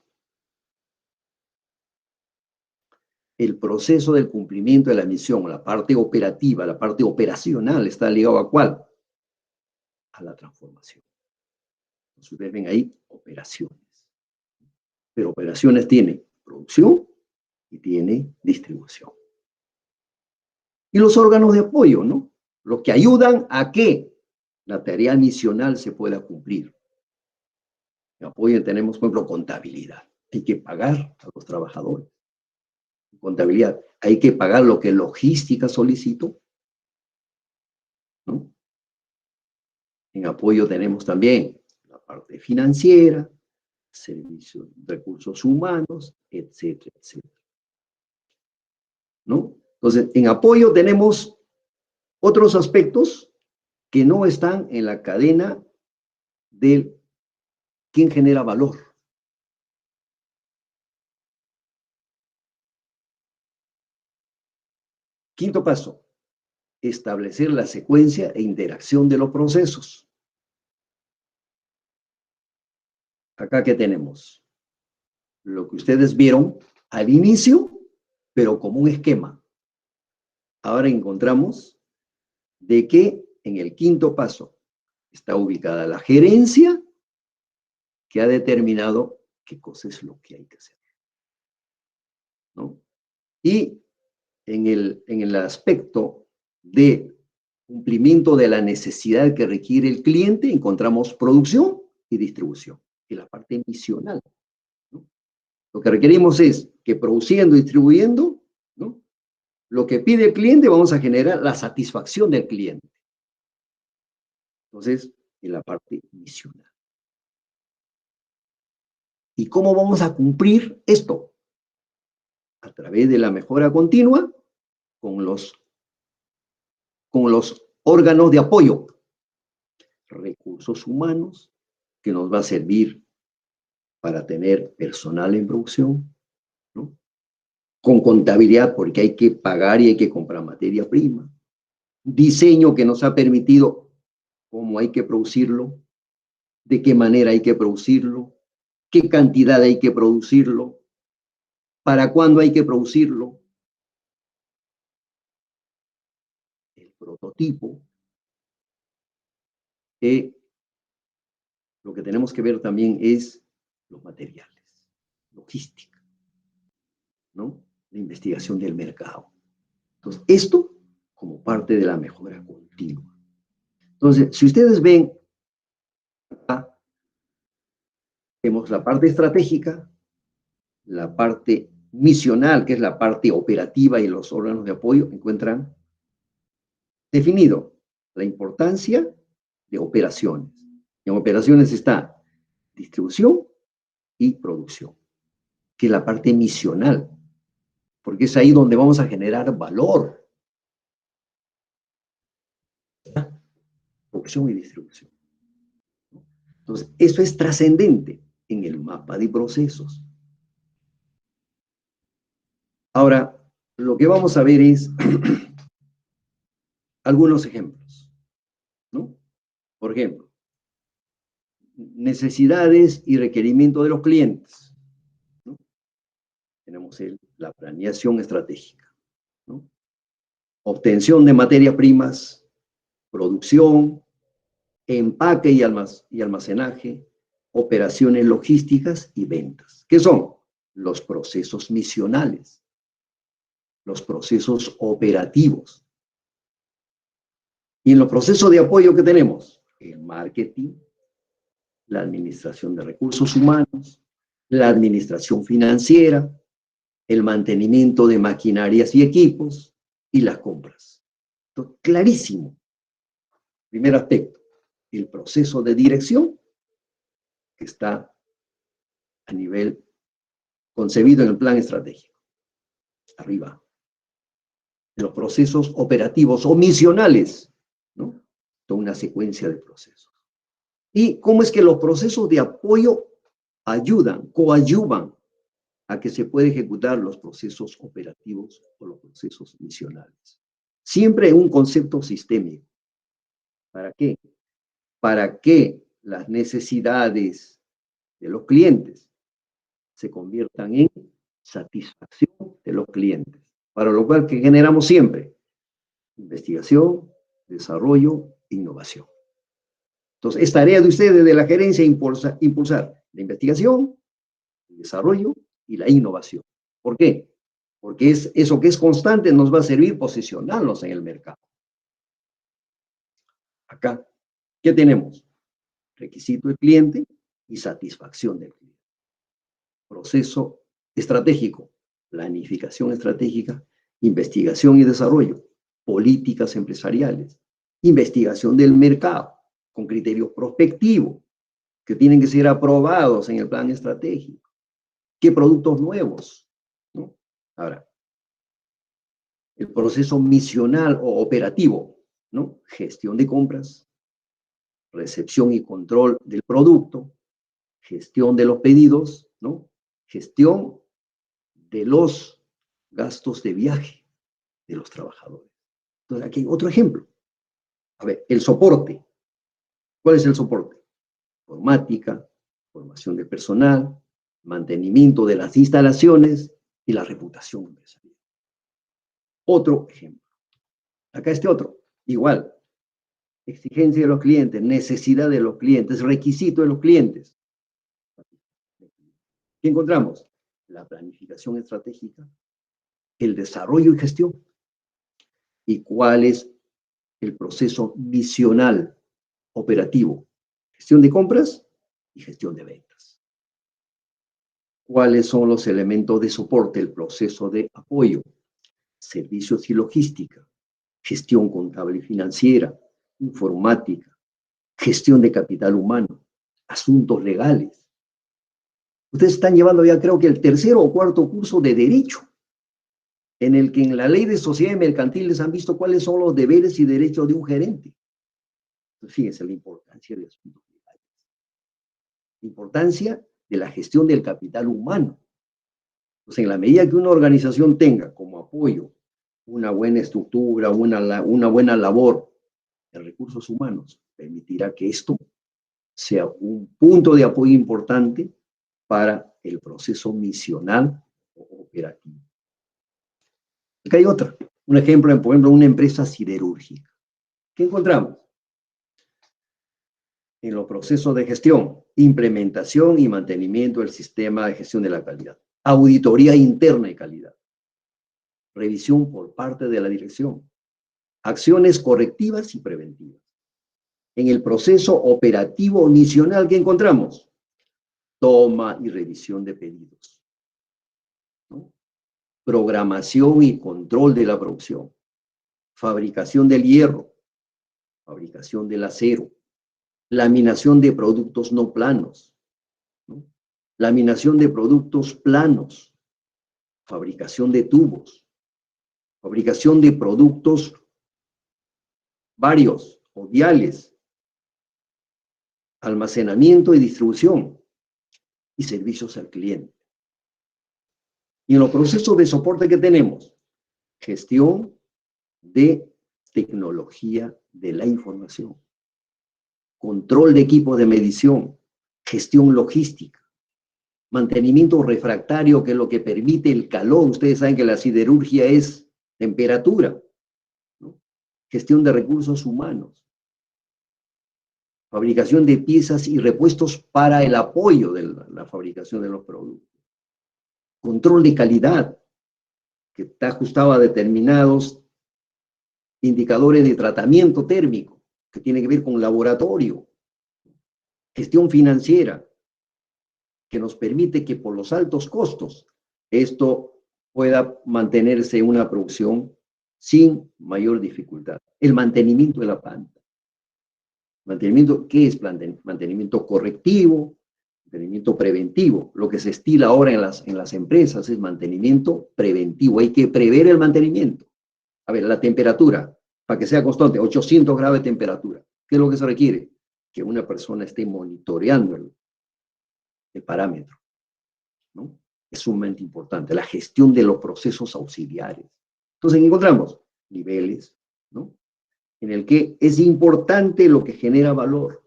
El proceso del cumplimiento de la misión, la parte operativa, la parte operacional, está ligado ¿a cuál? A la transformación. Entonces, ustedes ven ahí operaciones. Pero operaciones tiene producción y tiene distribución. Y los órganos de apoyo, ¿no? Los que ayudan a que la tarea misional se pueda cumplir. En apoyo tenemos, por ejemplo, contabilidad. Hay que pagar a los trabajadores. Contabilidad, hay que pagar lo que logística solicitó, ¿no? En apoyo tenemos también la parte financiera, servicios, recursos humanos, etcétera, etcétera, ¿no? Entonces, en apoyo tenemos otros aspectos que no están en la cadena de quién genera valor. Quinto paso, establecer la secuencia e interacción de los procesos. Acá, ¿qué tenemos? Lo que ustedes vieron al inicio, pero como un esquema. Ahora encontramos de que en el quinto paso está ubicada la gerencia que ha determinado qué cosa es lo que hay que hacer, ¿no? Y en el aspecto de cumplimiento de la necesidad que requiere el cliente, encontramos producción y distribución, que es la parte misional, ¿no? Lo que requerimos es que produciendo y distribuyendo, ¿no?, lo que pide el cliente, vamos a generar la satisfacción del cliente. Entonces, en la parte misional. ¿Y cómo vamos a cumplir esto? A través de la mejora continua con los órganos de apoyo, recursos humanos, que nos va a servir para tener personal en producción, ¿no?, con contabilidad, porque hay que pagar y hay que comprar materia prima, diseño que nos ha permitido cómo hay que producirlo, de qué manera hay que producirlo, qué cantidad hay que producirlo, para cuándo hay que producirlo, el prototipo. Lo que tenemos que ver también es los materiales, logística, ¿no?, la investigación del mercado. Entonces, esto como parte de la mejora continua. Entonces, si ustedes ven, acá vemos la parte estratégica, la parte misional, que es la parte operativa y los órganos de apoyo, encuentran definido la importancia de operaciones. En operaciones está distribución y producción, que es la parte misional, porque es ahí donde vamos a generar valor. Producción y distribución. Entonces, eso es trascendente en el mapa de procesos. Ahora, lo que vamos a ver es algunos ejemplos, ¿no? Por ejemplo, necesidades y requerimientos de los clientes, ¿no? Tenemos la planeación estratégica, ¿no? Obtención de materias primas, producción, empaque y almacenaje, operaciones logísticas y ventas. ¿Qué son? Los procesos misionales, los procesos operativos. Y en los procesos de apoyo que tenemos, el marketing, la administración de recursos humanos, la administración financiera, el mantenimiento de maquinarias y equipos y las compras. Entonces, clarísimo. Primer aspecto, el proceso de dirección que está a nivel concebido en el plan estratégico. Arriba. Los procesos operativos o misionales, ¿no? Toda una secuencia de procesos. ¿Y cómo es que los procesos de apoyo ayudan, coadyuvan a que se pueda ejecutar los procesos operativos o los procesos misionales? Siempre un concepto sistémico. ¿Para qué? Para que las necesidades de los clientes se conviertan en satisfacción de los clientes. Para lo cual, ¿qué generamos siempre? Investigación, desarrollo, innovación. Entonces, es tarea de ustedes, de la gerencia, impulsar la investigación, el desarrollo y la innovación. ¿Por qué? Porque eso que es constante nos va a servir posicionarnos en el mercado. Acá, ¿qué tenemos? Requisito del cliente y satisfacción del cliente. Proceso estratégico, planificación estratégica, investigación y desarrollo, políticas empresariales, investigación del mercado, con criterios prospectivos, que tienen que ser aprobados en el plan estratégico. ¿Qué productos nuevos? ¿No? Ahora, el proceso misional o operativo, ¿no? Gestión de compras, recepción y control del producto, gestión de los pedidos, ¿no? Gestión de los gastos de viaje de los trabajadores. Entonces, aquí hay otro ejemplo. A ver, el soporte. ¿Cuál es el soporte? Informática, formación de personal, mantenimiento de las instalaciones y la reputación empresarial. Otro ejemplo. Acá este otro. Igual, exigencia de los clientes, necesidad de los clientes, requisito de los clientes. ¿Qué encontramos? La planificación estratégica, el desarrollo y gestión. ¿Y cuál es el proceso misional operativo? Gestión de compras y gestión de ventas. ¿Cuáles son los elementos de soporte? El proceso de apoyo, servicios y logística, gestión contable y financiera, informática, gestión de capital humano, asuntos legales. Ustedes están llevando ya creo que el tercero o cuarto curso de Derecho, en el que en la ley de sociedades mercantiles han visto cuáles son los deberes y derechos de un gerente. Entonces, fíjense la importancia de asuntos legales. La importancia de la gestión del capital humano. Pues en la medida que una organización tenga como apoyo una buena estructura, una buena labor de recursos humanos, permitirá que esto sea un punto de apoyo importante para el proceso misional o operativo. Acá hay otra. Un ejemplo, por ejemplo, una empresa siderúrgica. ¿Qué encontramos? En los procesos de gestión, implementación y mantenimiento del sistema de gestión de la calidad, auditoría interna de calidad, revisión por parte de la dirección, acciones correctivas y preventivas. En el proceso operativo misional, ¿qué encontramos? Toma y revisión de pedidos, ¿no? Programación y control de la producción, fabricación del hierro, fabricación del acero, laminación de productos no planos, ¿no? Laminación de productos planos, fabricación de tubos, fabricación de productos varios o viales, almacenamiento y distribución y servicios al cliente. Y en los procesos de soporte que tenemos, gestión de tecnología de la información, control de equipos de medición, gestión logística, mantenimiento refractario, que es lo que permite el calor. Ustedes saben que la siderurgia es temperatura, ¿no? Gestión de recursos humanos, fabricación de piezas y repuestos para el apoyo de la fabricación de los productos, control de calidad, que está ajustado a determinados indicadores de tratamiento térmico, que tiene que ver con laboratorio, gestión financiera, que nos permite que por los altos costos esto pueda mantenerse en una producción sin mayor dificultad. El mantenimiento de la planta. Mantenimiento, ¿qué es mantenimiento correctivo? Mantenimiento preventivo. Lo que se estila ahora en las empresas es mantenimiento preventivo. Hay que prever el mantenimiento. A ver, la temperatura, para que sea constante, 800 grados de temperatura. ¿Qué es lo que se requiere? Que una persona esté monitoreando el parámetro, ¿no? Es sumamente importante. La gestión de los procesos auxiliares. Entonces, encontramos niveles, ¿no? En el que es importante lo que genera valor.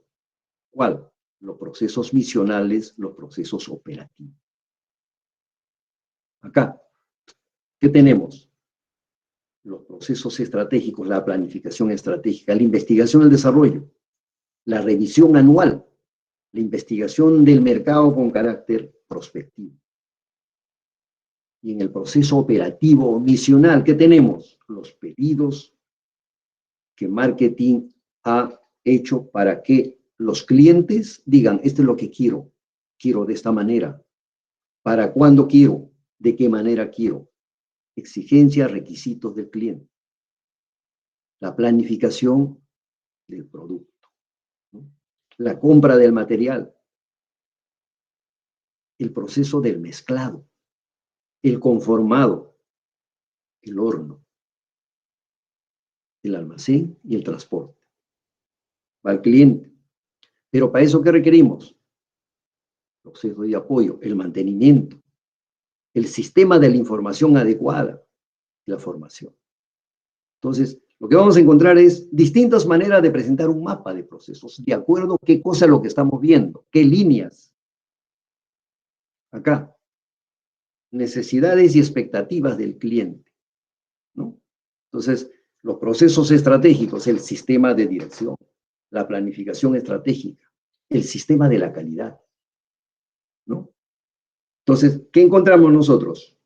¿Cuál? Los procesos misionales, los procesos operativos. Acá, ¿qué tenemos? Los procesos estratégicos, la planificación estratégica, la investigación y el desarrollo, la revisión anual, la investigación del mercado con carácter prospectivo. Y en el proceso operativo misional, ¿qué tenemos? Los pedidos que marketing ha hecho para que los clientes digan, esto es lo que quiero de esta manera, para cuándo quiero, de qué manera quiero, exigencias, requisitos del cliente, la planificación del producto, ¿no? La compra del material, el proceso del mezclado, el conformado, el horno, el almacén y el transporte al cliente. Pero para eso, ¿qué requerimos? Proceso de apoyo, el mantenimiento, el sistema de la información adecuada y la formación. Entonces, lo que vamos a encontrar es distintas maneras de presentar un mapa de procesos, de acuerdo a qué cosa es lo que estamos viendo, qué líneas. Acá, necesidades y expectativas del cliente, ¿no? Entonces, los procesos estratégicos, el sistema de dirección, la planificación estratégica, el sistema de la calidad, ¿no? Entonces, ¿qué encontramos nosotros?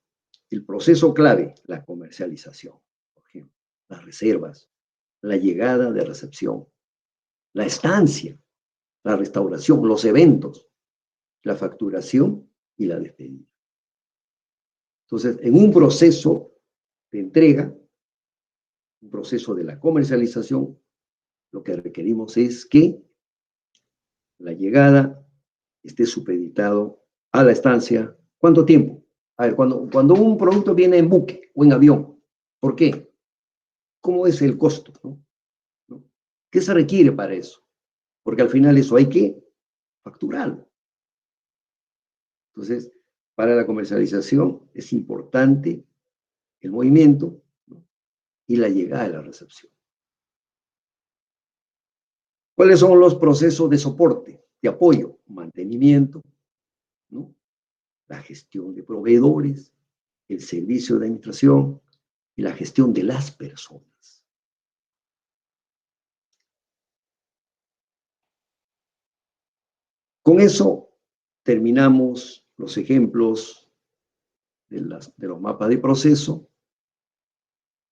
El proceso clave, la comercialización, por ejemplo, las reservas, la llegada de recepción, la estancia, la restauración, los eventos, la facturación y la despedida. Entonces, en un proceso de entrega, un proceso de la comercialización, lo que requerimos es que la llegada esté supeditado a la estancia. ¿Cuánto tiempo? A ver, cuando un producto viene en buque o en avión, ¿por qué? ¿Cómo es el costo? ¿No? ¿Qué se requiere para eso? Porque al final eso hay que facturarlo. Entonces, para la comercialización es importante el movimiento, ¿no? Y la llegada de la recepción. ¿Cuáles son los procesos de soporte, de apoyo, mantenimiento, ¿no? La gestión de proveedores, el servicio de administración y la gestión de las personas? Con eso terminamos los ejemplos de los mapas de proceso.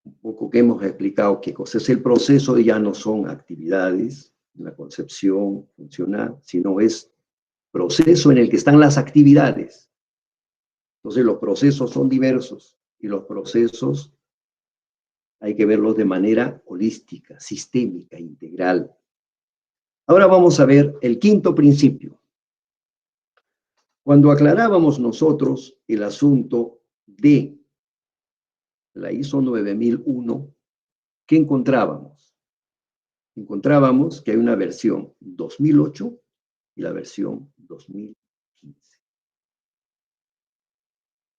Un poco que hemos explicado qué cosa es el proceso, y ya no son actividades, la concepción funcional, sino es proceso en el que están las actividades. Entonces los procesos son diversos y los procesos hay que verlos de manera holística, sistémica, integral. Ahora vamos a ver el quinto principio. Cuando aclarábamos nosotros el asunto de la ISO 9001, ¿qué encontrábamos? Encontrábamos que hay una versión 2008 y la versión 2015.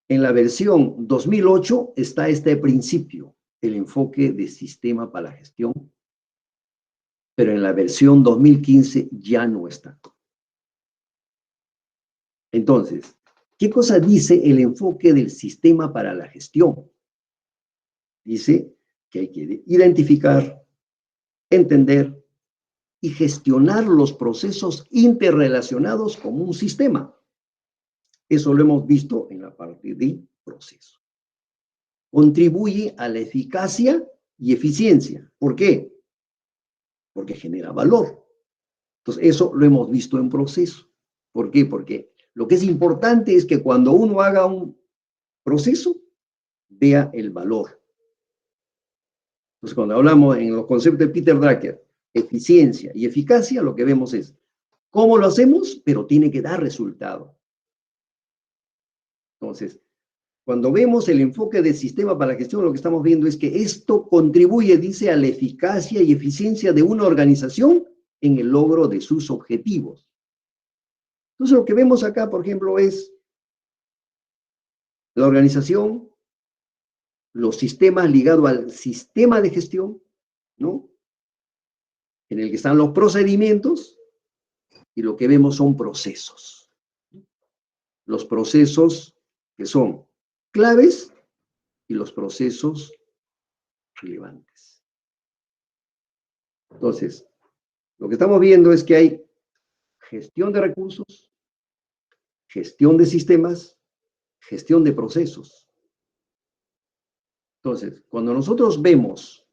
En la versión 2008 está este principio, el enfoque de sistema para la gestión, pero en la versión 2015 ya no está. Entonces, ¿qué cosa dice el enfoque del sistema para la gestión? Dice que hay que identificar, entender y gestionar los procesos interrelacionados como un sistema. Eso lo hemos visto en la parte de proceso. Contribuye a la eficacia y eficiencia. ¿Por qué? Porque genera valor. Entonces, eso lo hemos visto en proceso. ¿Por qué? Porque lo que es importante es que cuando uno haga un proceso, vea el valor. Entonces, cuando hablamos en los conceptos de Peter Drucker, eficiencia y eficacia, lo que vemos es cómo lo hacemos, pero tiene que dar resultado. Entonces, cuando vemos el enfoque del sistema para la gestión, lo que estamos viendo es que esto contribuye, dice, a la eficacia y eficiencia de una organización en el logro de sus objetivos. Entonces, lo que vemos acá, por ejemplo, es la organización, los sistemas ligados al sistema de gestión, ¿no? En el que están los procedimientos, y lo que vemos son procesos. Los procesos que son claves y los procesos relevantes. Entonces, lo que estamos viendo es que hay gestión de recursos, gestión de sistemas, gestión de procesos. Entonces, cuando nosotros vemos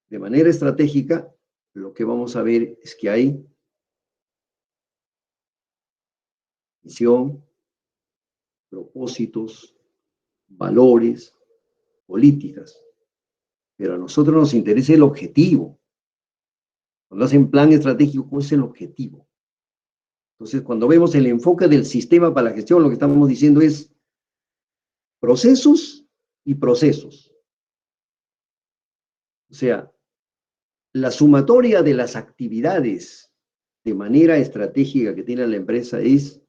de manera estratégica, lo que vamos a ver es que hay misión, propósitos, valores, políticas. Pero a nosotros nos interesa el objetivo. Cuando hacen plan estratégico, ¿cuál es el objetivo? Entonces, cuando vemos el enfoque del sistema para la gestión, lo que estamos diciendo es procesos y procesos. O sea, la sumatoria de las actividades de manera estratégica que tiene la empresa es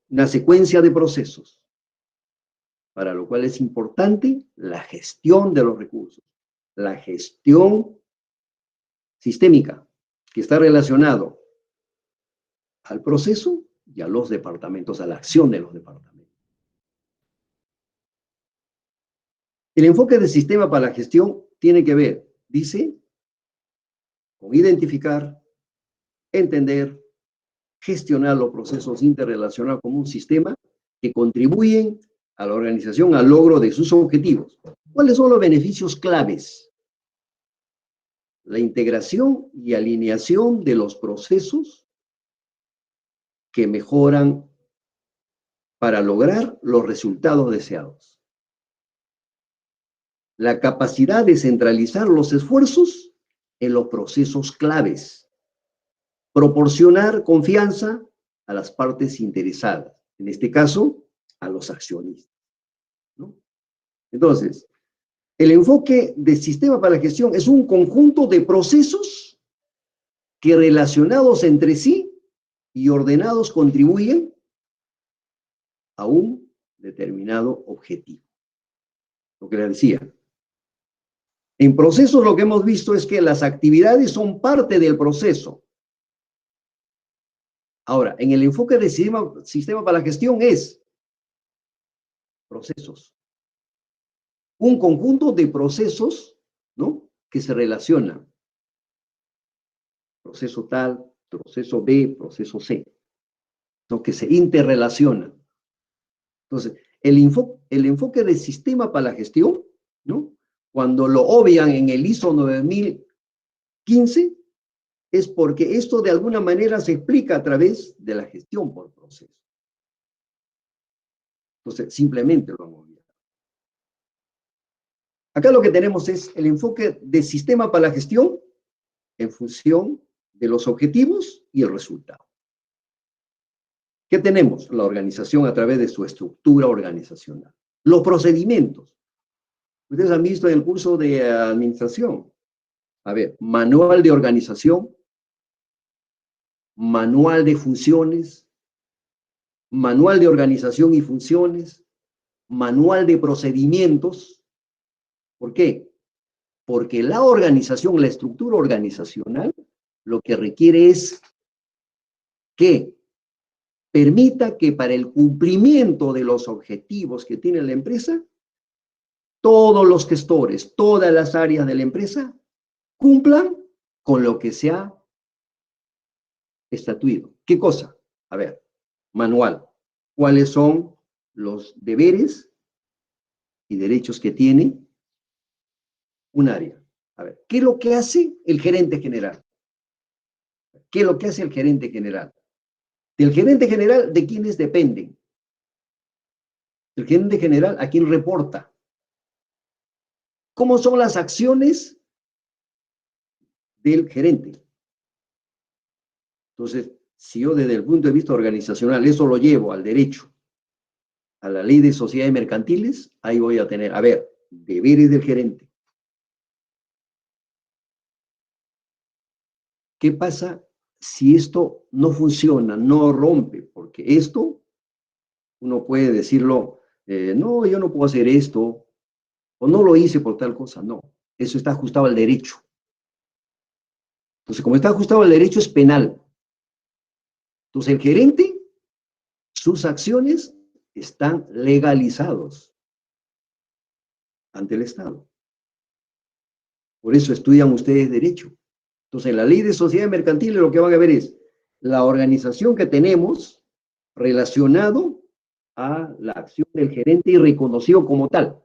una secuencia de procesos, para lo cual es importante la gestión de los recursos, la gestión sistémica, que está relacionado al proceso y a los departamentos, a la acción de los departamentos. El enfoque del sistema para la gestión tiene que ver, dice, con identificar, entender, gestionar los procesos interrelacionados como un sistema que contribuyen a la organización al logro de sus objetivos. ¿Cuáles son los beneficios claves? La integración y alineación de los procesos que mejoran para lograr los resultados deseados. La capacidad de centralizar los esfuerzos en los procesos claves. Proporcionar confianza a las partes interesadas, en este caso, a los accionistas, ¿no? Entonces, el enfoque de sistema para la gestión es un conjunto de procesos que relacionados entre sí y ordenados contribuyen a un determinado objetivo. Lo que le decía. En procesos lo que hemos visto es que las actividades son parte del proceso. Ahora, en el enfoque de sistema para la gestión es procesos. Un conjunto de procesos, ¿no?, que se relacionan. Proceso tal, proceso B, proceso C, ¿no?, que se interrelacionan. Entonces, el enfoque de sistema para la gestión, ¿no?, cuando lo obvian en el ISO 9015, es porque esto de alguna manera se explica a través de la gestión por proceso. Entonces, simplemente lo han obviado. Acá lo que tenemos es el enfoque de sistema para la gestión en función de los objetivos y el resultado. ¿Qué tenemos? La organización a través de su estructura organizacional. Los procedimientos. Ustedes han visto en el curso de administración. A ver, manual de organización, manual de funciones, manual de organización y funciones, manual de procedimientos. ¿Por qué? Porque la organización, la estructura organizacional, lo que requiere es que permita que para el cumplimiento de los objetivos que tiene la empresa, todos los gestores, todas las áreas de la empresa, cumplan con lo que se ha estatuido. ¿Qué cosa? A ver, manual. ¿Cuáles son los deberes y derechos que tiene un área? A ver, ¿qué es lo que hace el gerente general? ¿Qué es lo que hace el gerente general? Del gerente general, ¿de quiénes dependen? El gerente general, ¿a quién reporta? ¿Cómo son las acciones del gerente? Entonces, si yo desde el punto de vista organizacional eso lo llevo al derecho, a la ley de sociedades mercantiles, ahí voy a tener, a ver, deberes del gerente. ¿Qué pasa si esto no funciona, no rompe? Porque esto, uno puede decirlo, no, yo no puedo hacer esto, o no lo hice por tal cosa, no. Eso está ajustado al derecho. Entonces, como está ajustado al derecho, es penal. Entonces, el gerente, sus acciones están legalizados ante el Estado. Por eso estudian ustedes derecho. Entonces, en la ley de sociedades mercantiles lo que van a ver es la organización que tenemos relacionado a la acción del gerente y reconocido como tal.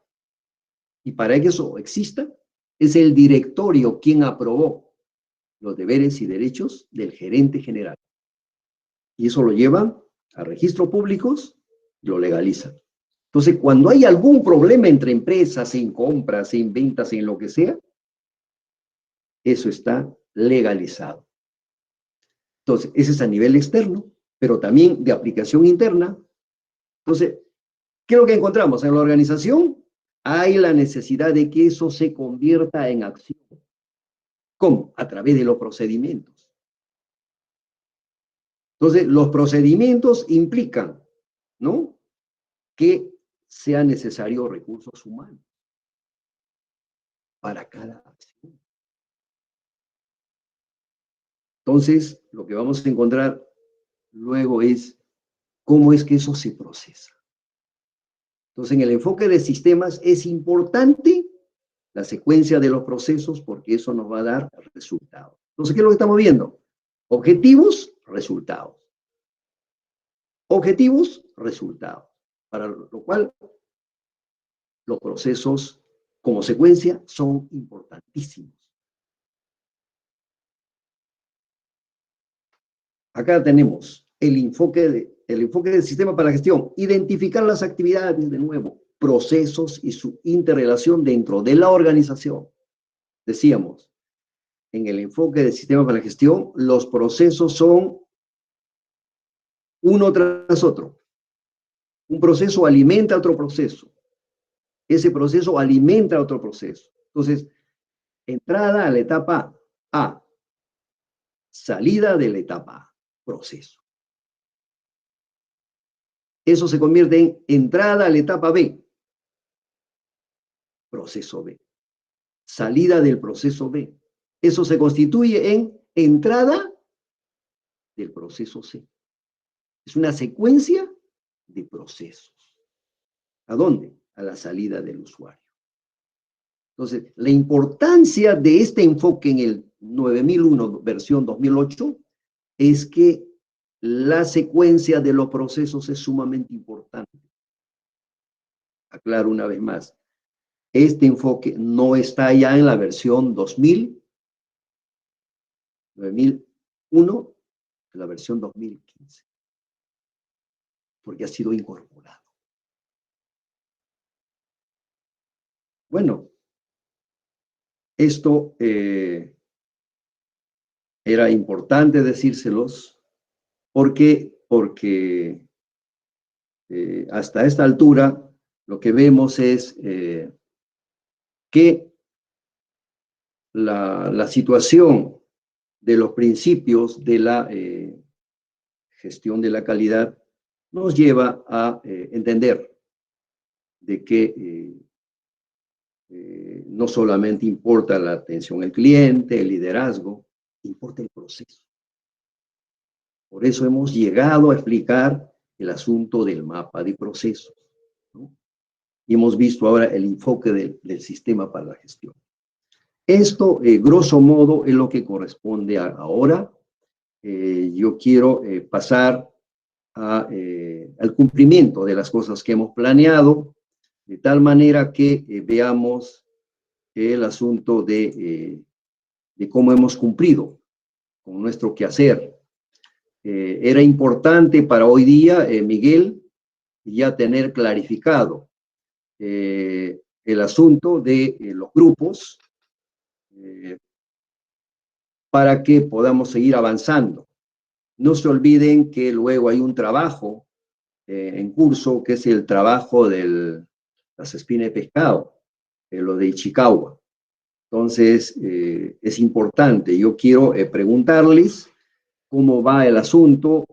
Y para que eso exista, es el directorio quien aprobó los deberes y derechos del gerente general. Y eso lo llevan a registros públicos y lo legalizan. Entonces, cuando hay algún problema entre empresas, en compras, en ventas, en lo que sea, eso está legalizado. Entonces, ese es a nivel externo, pero también de aplicación interna. Entonces, ¿qué es lo que encontramos? En la organización hay la necesidad de que eso se convierta en acción. ¿Cómo? A través de los procedimientos. Entonces, los procedimientos implican, ¿no?, que sean necesarios recursos humanos para cada acción. Entonces, lo que vamos a encontrar luego es cómo es que eso se procesa. Entonces, en el enfoque de sistemas es importante la secuencia de los procesos, porque eso nos va a dar resultados. Entonces, ¿qué es lo que estamos viendo? Objetivos, resultados. Objetivos, resultados. Para lo cual, los procesos como secuencia son importantísimos. Acá tenemos el enfoque del sistema para la gestión. Identificar las actividades, de nuevo, procesos y su interrelación dentro de la organización. Decíamos, en el enfoque del sistema para la gestión, los procesos son uno tras otro. Un proceso alimenta a otro proceso. Ese proceso alimenta a otro proceso. Entonces, entrada a la etapa A, salida de la etapa A, proceso. Eso se convierte en entrada a la etapa B, proceso B. Salida del proceso B. Eso se constituye en entrada del proceso C. Es una secuencia de procesos. ¿A dónde? A la salida del usuario. Entonces, la importancia de este enfoque en el 9001, versión 2008, es que la secuencia de los procesos es sumamente importante. Aclaro una vez más, este enfoque no está ya en la versión 2000, 9001, en la versión 2015, porque ha sido incorporado. Bueno, esto era importante decírselos porque hasta esta altura lo que vemos es que la situación de los principios de la gestión de la calidad nos lleva a entender de que no solamente importa la atención al cliente, el liderazgo, importa el proceso. Por eso hemos llegado a explicar el asunto del mapa de procesos, ¿no? Y hemos visto ahora el enfoque del sistema para la gestión. Esto, grosso modo, es lo que corresponde ahora. Yo quiero pasar al cumplimiento de las cosas que hemos planeado, de tal manera que veamos el asunto de cómo hemos cumplido con nuestro quehacer. Era importante para hoy día, Miguel, ya tener clarificado el asunto de los grupos para que podamos seguir avanzando. No se olviden que luego hay un trabajo en curso, que es el trabajo de las espinas de pescado, lo de Ichikawa. Entonces, es importante. Yo quiero preguntarles cómo va el asunto.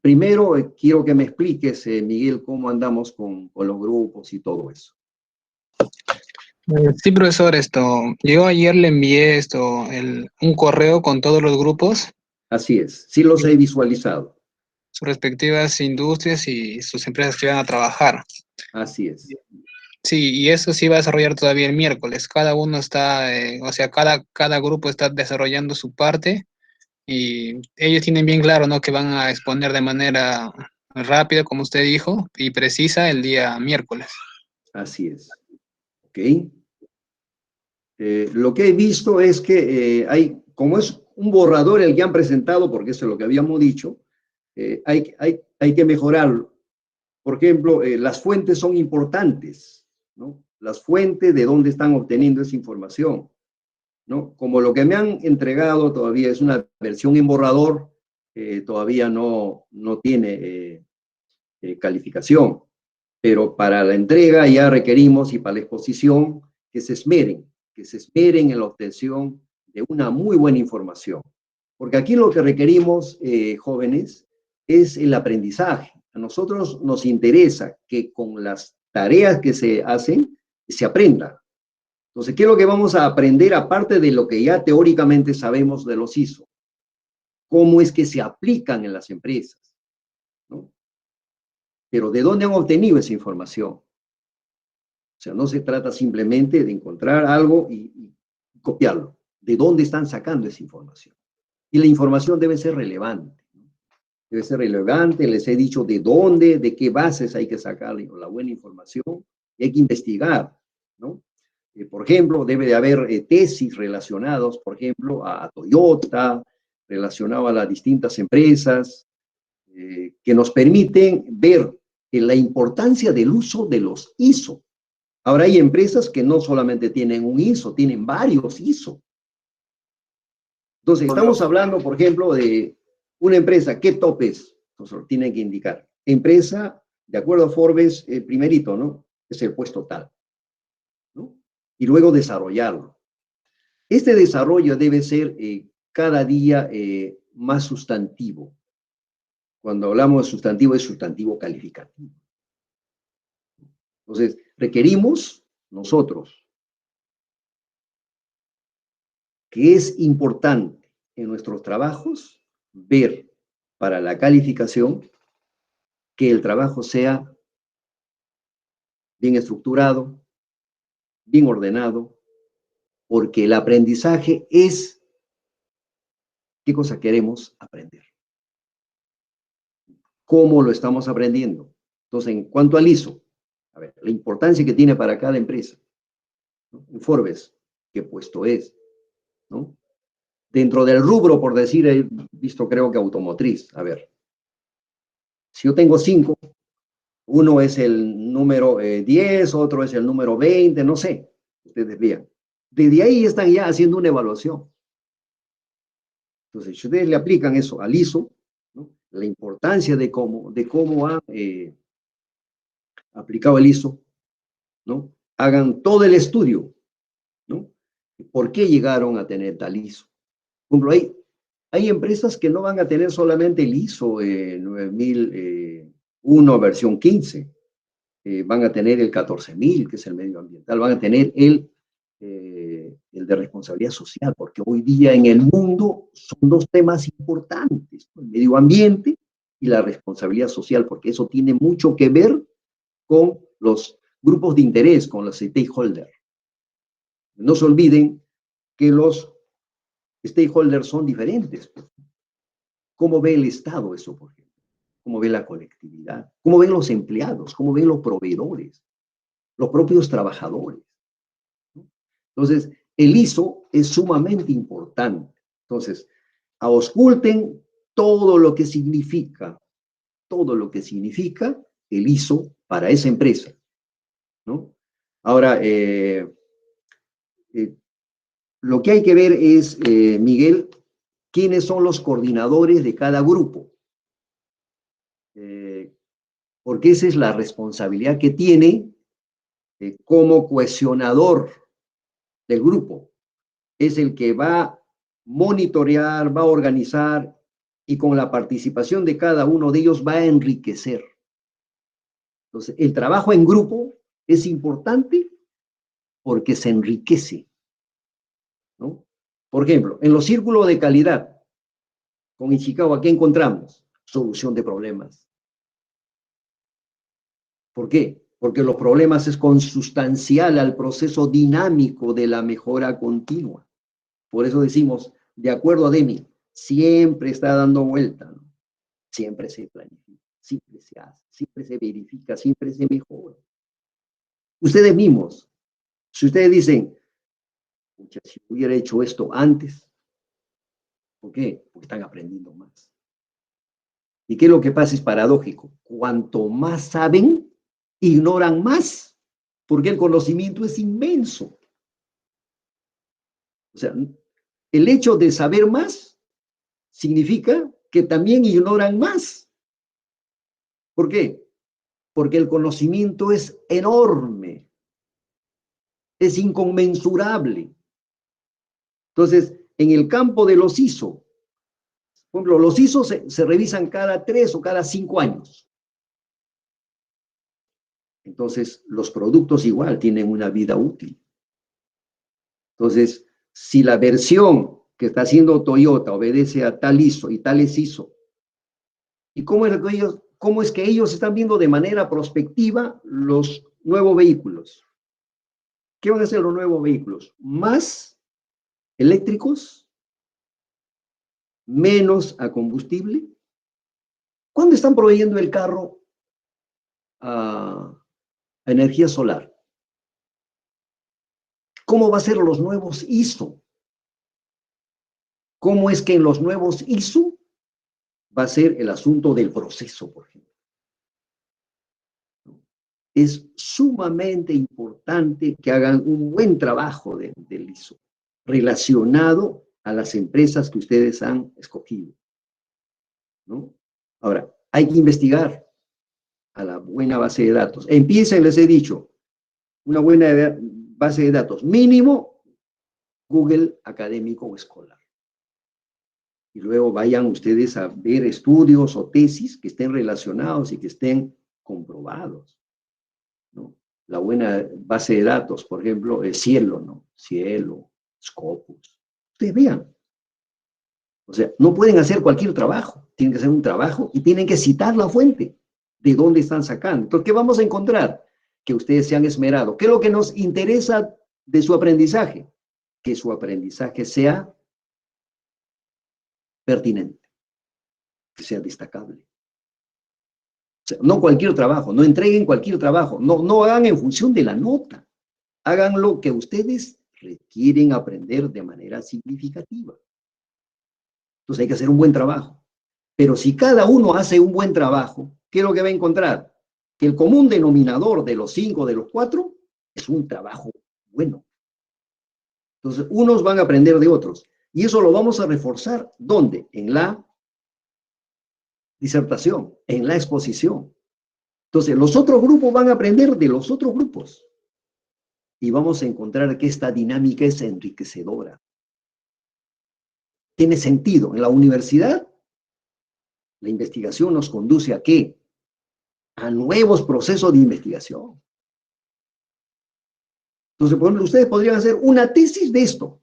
Primero, quiero que me expliques, Miguel, cómo andamos con los grupos y todo eso. Sí, profesor, yo ayer le envié un correo con todos los grupos, Así es, sí los he visualizado. sus respectivas industrias y sus empresas que van a trabajar. Así es. Sí, y eso sí va a desarrollar todavía el miércoles. Cada uno está, o sea, cada grupo está desarrollando su parte y ellos tienen bien claro, ¿no? Que van a exponer de manera rápida, como usted dijo, y precisa el día miércoles. Así es. ¿Ok? Lo que he visto es que como es un borrador el que han presentado, porque eso es lo que habíamos dicho, hay que mejorarlo. Por ejemplo, las fuentes son importantes, ¿no? Las fuentes de dónde están obteniendo esa información, ¿no? Como lo que me han entregado todavía es una versión en borrador, todavía no tiene calificación, pero para la entrega ya requerimos y para la exposición que se esmeren en la obtención de una muy buena información. Porque aquí lo que requerimos, jóvenes, es el aprendizaje. A nosotros nos interesa que con las tareas que se hacen, se aprenda. Entonces, ¿qué es lo que vamos a aprender aparte de lo que ya teóricamente sabemos de los ISO? ¿Cómo es que se aplican en las empresas? ¿No? Pero ¿de dónde han obtenido esa información? O sea, no se trata simplemente de encontrar algo y copiarlo. ¿De dónde están sacando esa información? Y la información debe ser relevante. Debe ser relevante, les he dicho de dónde, de qué bases hay que sacar la buena información y hay que investigar, ¿no? Por ejemplo, debe de haber tesis relacionados, por ejemplo, a Toyota, relacionado a las distintas empresas, que nos permiten ver la importancia del uso de los ISO. Ahora hay empresas que no solamente tienen un ISO, tienen varios ISO. Entonces, estamos hablando, por ejemplo, de una empresa, ¿qué top es? Entonces, tienen que indicar. Empresa, de acuerdo a Forbes, primerito, ¿no? Es el puesto tal, ¿no? Y luego desarrollarlo. Este desarrollo debe ser cada día más sustantivo. Cuando hablamos de sustantivo, es sustantivo calificativo. Entonces, requerimos nosotros que es importante en nuestros trabajos ver para la calificación que el trabajo sea bien estructurado, bien ordenado, porque el aprendizaje es qué cosa queremos aprender, cómo lo estamos aprendiendo. Entonces, en cuanto al ISO, a ver, la importancia que tiene para cada empresa, ¿no? En Forbes, qué puesto es, ¿no? Dentro del rubro, por decir, he visto creo que automotriz, a ver, si yo tengo 5, uno es el número 10, otro es el número 20, no sé, ustedes vean. Desde ahí están ya haciendo una evaluación. Entonces, si ustedes le aplican eso al ISO, ¿no? La importancia de cómo han aplicado el ISO, ¿no? Hagan todo el estudio, ¿no? ¿Por qué llegaron a tener tal ISO? Por ejemplo, hay empresas que no van a tener solamente el ISO 9001 versión 15, van a tener el 14000, que es el medioambiental, van a tener el de responsabilidad social, porque hoy día en el mundo son dos temas importantes, el medio ambiente y la responsabilidad social, porque eso tiene mucho que ver con los grupos de interés, con los stakeholders. No se olviden que los stakeholders son diferentes. ¿Cómo ve el Estado eso, por ejemplo? ¿Cómo ve la colectividad? ¿Cómo ven los empleados? ¿Cómo ven los proveedores? Los propios trabajadores. Entonces, el ISO es sumamente importante. Entonces, ausculten todo lo que significa el ISO para esa empresa, ¿no? Ahora, lo que hay que ver es, Miguel, quiénes son los coordinadores de cada grupo, porque esa es la responsabilidad que tiene como cohesionador del grupo. Es el que va a monitorear, va a organizar y con la participación de cada uno de ellos va a enriquecer. Entonces, el trabajo en grupo es importante porque se enriquece, ¿no? Por ejemplo, en los círculos de calidad, con Ishikawa, ¿qué encontramos? Solución de problemas. ¿Por qué? Porque los problemas es consustancial al proceso dinámico de la mejora continua. Por eso decimos, de acuerdo a Deming, siempre está dando vuelta, ¿no? Siempre se planifica, siempre se hace, siempre se verifica, siempre se mejora. Ustedes mismos, si ustedes dicen, si hubiera hecho esto antes, ¿por qué? Porque están aprendiendo más. ¿Y qué es lo que pasa? Es paradójico. Cuanto más saben, ignoran más, porque el conocimiento es inmenso. O sea, el hecho de saber más significa que también ignoran más. ¿Por qué? Porque el conocimiento es enorme, es inconmensurable. Entonces, en el campo de los ISO, por ejemplo, los ISO se revisan cada 3 o cada 5 años. Entonces, los productos igual tienen una vida útil. Entonces, si la versión que está haciendo Toyota obedece a tal ISO y tales ISO, ¿y cómo es que ellos están viendo de manera prospectiva los nuevos vehículos? ¿Qué van a hacer los nuevos vehículos? Más eléctricos, menos a combustible. ¿Cuándo están proveyendo el carro a energía solar? ¿Cómo va a ser los nuevos ISO? ¿Cómo es que en los nuevos ISO va a ser el asunto del proceso, por ejemplo? Es sumamente importante que hagan un buen trabajo del ISO, relacionado a las empresas que ustedes han escogido, ¿no? Ahora, hay que investigar a la buena base de datos. Empiecen, les he dicho, una buena base de datos, mínimo Google académico o escolar. Y luego vayan ustedes a ver estudios o tesis que estén relacionados y que estén comprobados, ¿no? La buena base de datos, por ejemplo, es Cielo, ¿no? Cielo, Scopus. Ustedes vean. O sea, no pueden hacer cualquier trabajo. Tienen que hacer un trabajo y tienen que citar la fuente de dónde están sacando. Entonces, ¿qué vamos a encontrar? Que ustedes se han esmerado. ¿Qué es lo que nos interesa de su aprendizaje? Que su aprendizaje sea pertinente, que sea destacable. O sea, no cualquier trabajo, no entreguen cualquier trabajo, no hagan en función de la nota, hagan lo que ustedes requieren aprender de manera significativa. Entonces hay que hacer un buen trabajo. Pero si cada uno hace un buen trabajo, ¿qué es lo que va a encontrar? Que el común denominador de los 5, de los 4, es un trabajo bueno. Entonces, unos van a aprender de otros. Y eso lo vamos a reforzar, ¿dónde? En la disertación, en la exposición. Entonces, los otros grupos van a aprender de los otros grupos. Y vamos a encontrar que esta dinámica es enriquecedora. Tiene sentido. En la universidad, la investigación nos conduce ¿a qué? A nuevos procesos de investigación. Entonces, por ejemplo, ustedes podrían hacer una tesis de esto,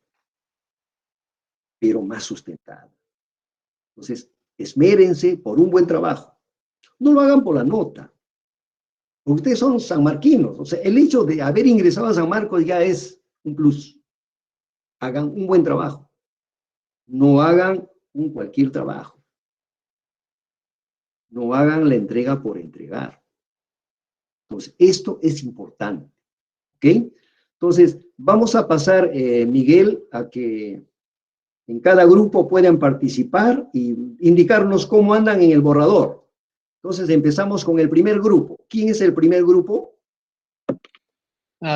pero más sustentada. Entonces, esmérense por un buen trabajo. No lo hagan por la nota. Porque ustedes son sanmarquinos. O sea, el hecho de haber ingresado a San Marcos ya es un plus. Hagan un buen trabajo. No hagan un cualquier trabajo. No hagan la entrega por entregar. Entonces, esto es importante. ¿Ok? Entonces, vamos a pasar, Miguel, a que en cada grupo puedan participar y indicarnos cómo andan en el borrador. Entonces, empezamos con el primer grupo. ¿Quién es el primer grupo?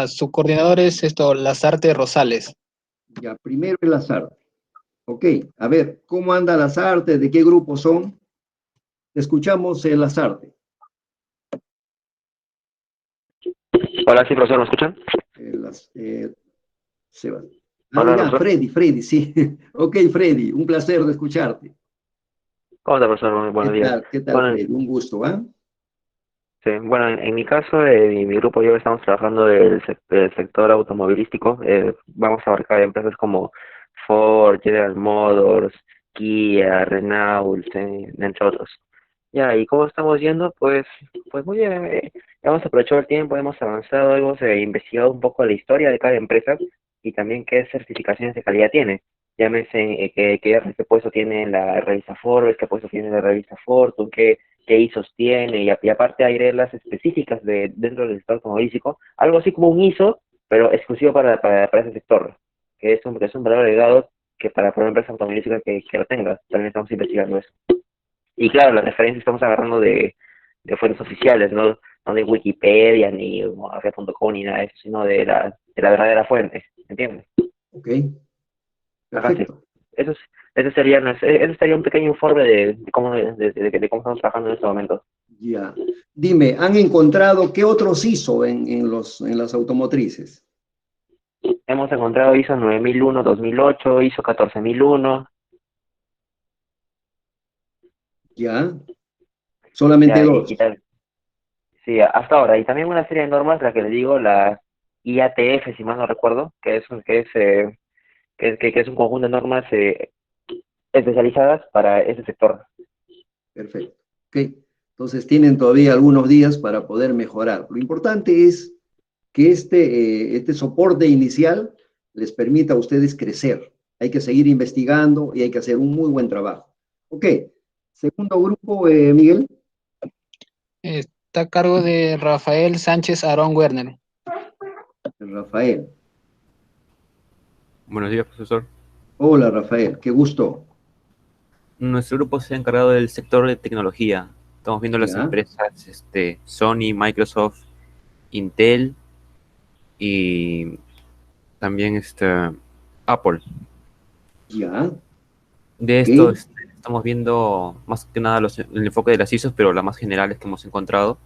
Su coordinador es Lazarte Rosales. Ya, primero el Lazarte. Ok, a ver, ¿cómo anda Lazarte? ¿De qué grupo son? Escuchamos el Lazarte. Hola, sí, profesor, ¿me escuchan? Sebas. Hola, Ya, profesor. Freddy, sí. Ok, Freddy, un placer de escucharte. ¿Cómo está, profesor? Muy buenos días. Qué tal, Bueno, Freddy? Un gusto, ¿ah? sí, bueno, en mi caso, mi grupo y yo estamos trabajando del sector automovilístico. Vamos a abarcar empresas como Ford, General Motors, Kia, Renault, entre otros. Ya, y cómo estamos yendo, pues muy bien. Hemos aprovechado el tiempo, hemos avanzado, hemos investigado un poco la historia de cada empresa y también qué certificaciones de calidad tiene. Llámese qué puesto tiene la revista Forbes, qué puesto tiene la revista Fortune, qué ISOs tiene, y aparte hay reglas específicas dentro del sector automovilístico, algo así como un ISO, pero exclusivo para ese sector, que es un valor agregado que para una empresa automovilística que lo tenga. También estamos investigando eso. Y claro, las referencias estamos agarrando de fuentes oficiales, no de Wikipedia, ni Mafia.com, ni nada de eso, sino de la verdadera fuente, ¿entiendes? Ok, Ajá, sí. perfecto. Eso, ese sería un pequeño informe de cómo estamos trabajando en este momento. Ya. Dime, ¿han encontrado qué otros hizo en las automotrices? Hemos encontrado ISO 9001, 2008, ISO 14001, Ya. Solamente ya, y dos. tal. Sí, hasta ahora. Y también una serie de normas, la que le digo, la IATF, si mal no recuerdo, que es un conjunto de normas especializadas para ese sector. Perfecto. Ok. Entonces tienen todavía algunos días para poder mejorar. Lo importante es que este soporte inicial les permita a ustedes crecer. Hay que seguir investigando y hay que hacer un muy buen trabajo. Ok, segundo grupo, Miguel. Está a cargo de Rafael Sánchez Aarón Werner. Rafael. Buenos días, profesor. Hola, Rafael, qué gusto. Nuestro grupo se ha encargado del sector de tecnología. Estamos viendo las Ya. empresas Sony, Microsoft, Intel y también Apple. Ya. De Ok. esto estamos viendo más que nada el enfoque de las ISOs, pero las más generales que hemos encontrado.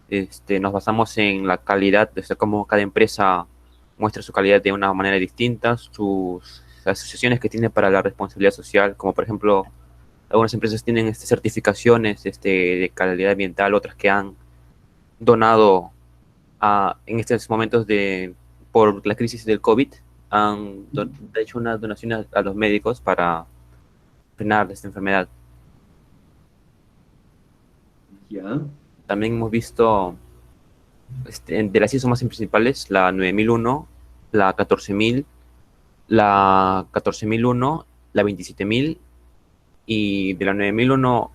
Nos basamos en la calidad, cómo cada empresa muestra su calidad de una manera distinta, sus asociaciones que tiene para la responsabilidad social, como por ejemplo, algunas empresas tienen certificaciones de calidad ambiental, otras que han donado en estos momentos por la crisis del COVID, han hecho una donación a los médicos para frenar esta enfermedad. Ya. También hemos visto de las ISO más principales, la 9001, la 14000, la 14001, la 27000, y de la 9001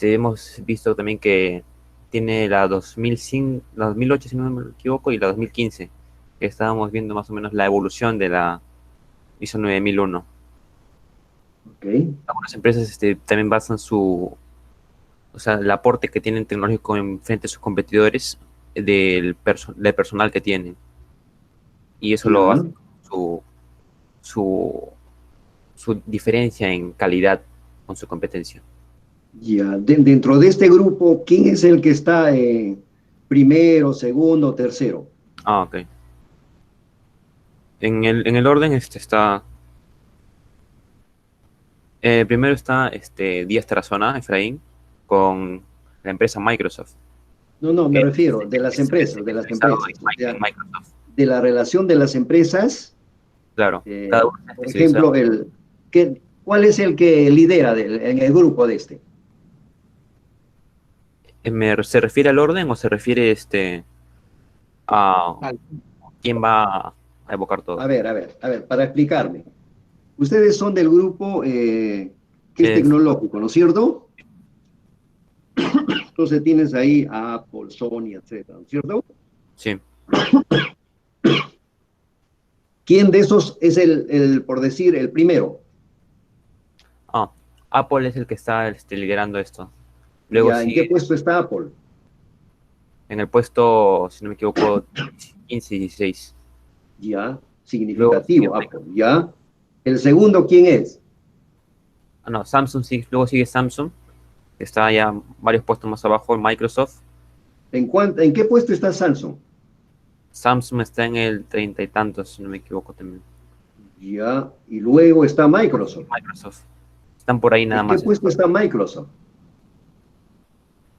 hemos visto también que tiene la 2005, la 2008 si no me equivoco, y la 2015, que estábamos viendo más o menos la evolución de la ISO 9001. Ok. Algunas empresas también basan el aporte que tienen tecnológico en frente a sus competidores del personal que tienen. Y eso lo Ya. hace su diferencia en calidad con su competencia. Ya. Dentro de este grupo, ¿quién es el que está primero, segundo, tercero? Ah, ok. En el orden está... primero está Díaz Tarazona, Efraín, con la empresa Microsoft. No, me que refiero de las es empresas, de las empresas. O sea, en Microsoft. de la relación de las empresas, Claro, cada uno está por especializado. ejemplo, ¿cuál es el que lidera en el grupo de este? ¿Se refiere al orden o se refiere a Al- quién va a evocar todo? A ver, para explicarme. Ustedes son del grupo que es Es- tecnológico, ¿no es cierto? Entonces tienes ahí a Apple, Sony, etcétera, ¿no es cierto? sí. ¿Quién de esos es por decir, el primero? Ah, Apple es el que está liderando esto. Luego Ya, ¿en qué sigue puesto está Apple? en el puesto, si no me equivoco, 15 y 16. Ya, Luego sigue significativo, Apple, Microsoft. ya. ¿El segundo quién es? No, Samsung sí, luego sigue Samsung, que está ya varios puestos más abajo, Microsoft. ¿En qué puesto está Samsung? Samsung está en el 30 y tantos, si no me equivoco también. Ya, y luego está Microsoft. Microsoft. Están por ahí nada ¿En qué más. puesto está Microsoft?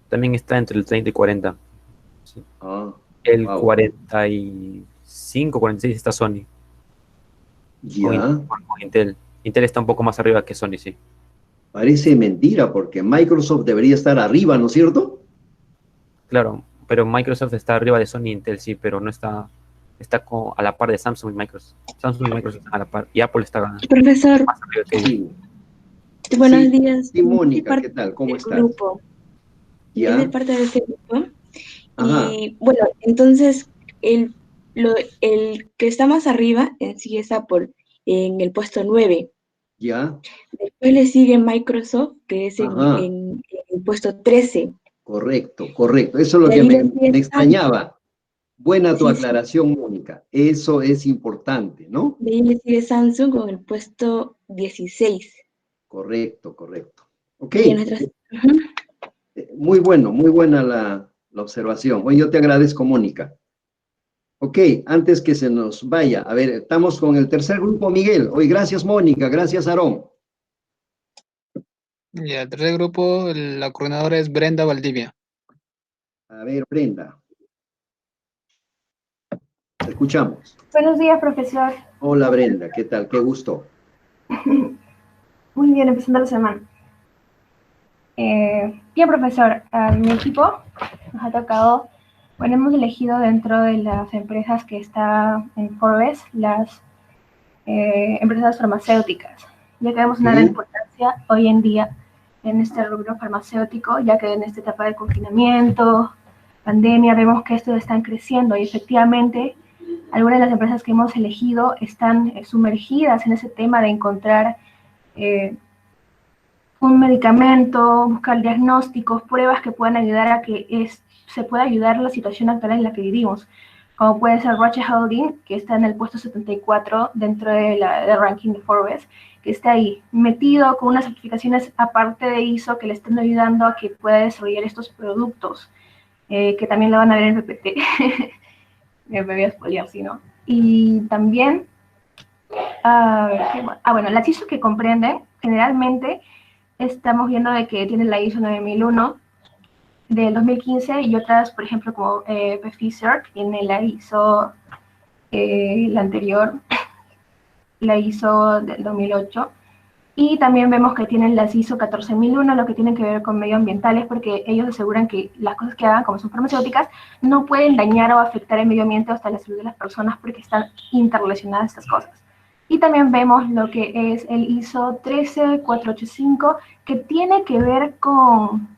También está entre el 30 y 40. Sí. Ah, El wow. 45, 46 está Sony. Ya, Con Intel. Intel está un poco más arriba que Sony, sí. parece mentira porque Microsoft debería estar arriba, ¿no es cierto? Claro, pero Microsoft está arriba de Sony e Intel, sí, pero no está a la par de Samsung y Microsoft. Samsung y Microsoft están a la par, y Apple está más Profesor, arriba que ellos. Sí. buenos Sí, días. sí, Soy Mónica, ¿qué parte tal? ¿Cómo del estás? grupo. Soy de Ya, parte de ese grupo. ajá, Y bueno, entonces el que está más arriba en sí es Apple, en el puesto 9. ya, Después le sigue Microsoft, que es ajá, en el puesto 13. correcto, correcto. Eso es lo De que ahí le me sigue Samsung. extrañaba. Buena tu Sí, sí. aclaración, Mónica. Eso es importante, ¿no? De ahí le sigue Samsung con el puesto 16. Correcto, correcto. Ok, Y en nuestras... Ujú. muy buena la observación. Oye, yo te agradezco, Mónica. Ok, antes que se nos vaya, a ver, estamos con el tercer grupo, Miguel. Hoy, gracias, Mónica, gracias, Aarón. Y el tercer grupo, la coordinadora es Brenda Valdivia. A ver, Brenda, te escuchamos. Buenos días, profesor. Hola, Brenda, ¿qué tal? Qué gusto. Muy bien, empezando la semana. Bien, profesor, a mi equipo nos ha tocado Bueno, hemos elegido dentro de las empresas que está en Forbes las empresas farmacéuticas, ya que vemos una gran importancia hoy en día en este rubro farmacéutico, ya que en esta etapa de confinamiento, pandemia, vemos que estos están creciendo y efectivamente algunas de las empresas que hemos elegido están sumergidas en ese tema de encontrar un medicamento, buscar diagnósticos, pruebas que puedan ayudar a que se pueda ayudar la situación actual en la que vivimos, como puede ser Roche Holding, que está en el puesto 74 dentro del ranking de Forbes, que está ahí, metido con unas certificaciones aparte de ISO que le están ayudando a que pueda desarrollar estos productos, que también lo van a ver en PPT. Me voy a spoilear, si no. Y también, bueno, las ISO que comprenden, generalmente, estamos viendo de que tiene la ISO 9001 del 2015 y otras, por ejemplo, como Pfizer, tiene la ISO, la anterior, la ISO del 2008. Y también vemos que tienen las ISO 14001, lo que tiene que ver con medioambientales, porque ellos aseguran que las cosas que hagan, como son farmacéuticas, no pueden dañar o afectar el medio ambiente o hasta la salud de las personas porque están interrelacionadas estas cosas. Y también vemos lo que es el ISO 13485, que tiene que ver con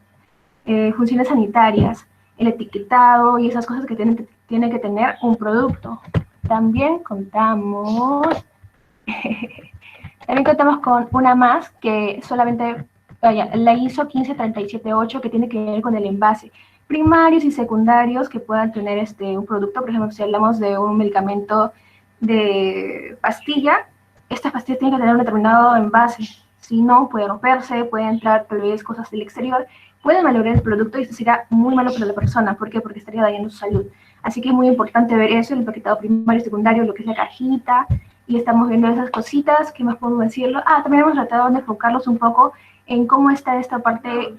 funciones sanitarias, el etiquetado y esas cosas que tiene que tener un producto. También contamos... También contamos con una más que solamente, la ISO 15378, que tiene que ver con el envase, primarios y secundarios que puedan tener un producto. Por ejemplo, si hablamos de un medicamento de pastilla, estas pastillas tienen que tener un determinado envase, si no puede romperse, puede entrar tal vez cosas del exterior, puede malograr el producto y esto será muy malo para la persona. ¿Por qué? Porque estaría dañando su salud. Así que es muy importante ver eso, el empaquetado primario y secundario, lo que es la cajita, y estamos viendo esas cositas. ¿Qué más podemos decirlo? También hemos tratado de enfocarlos un poco en cómo está esta parte,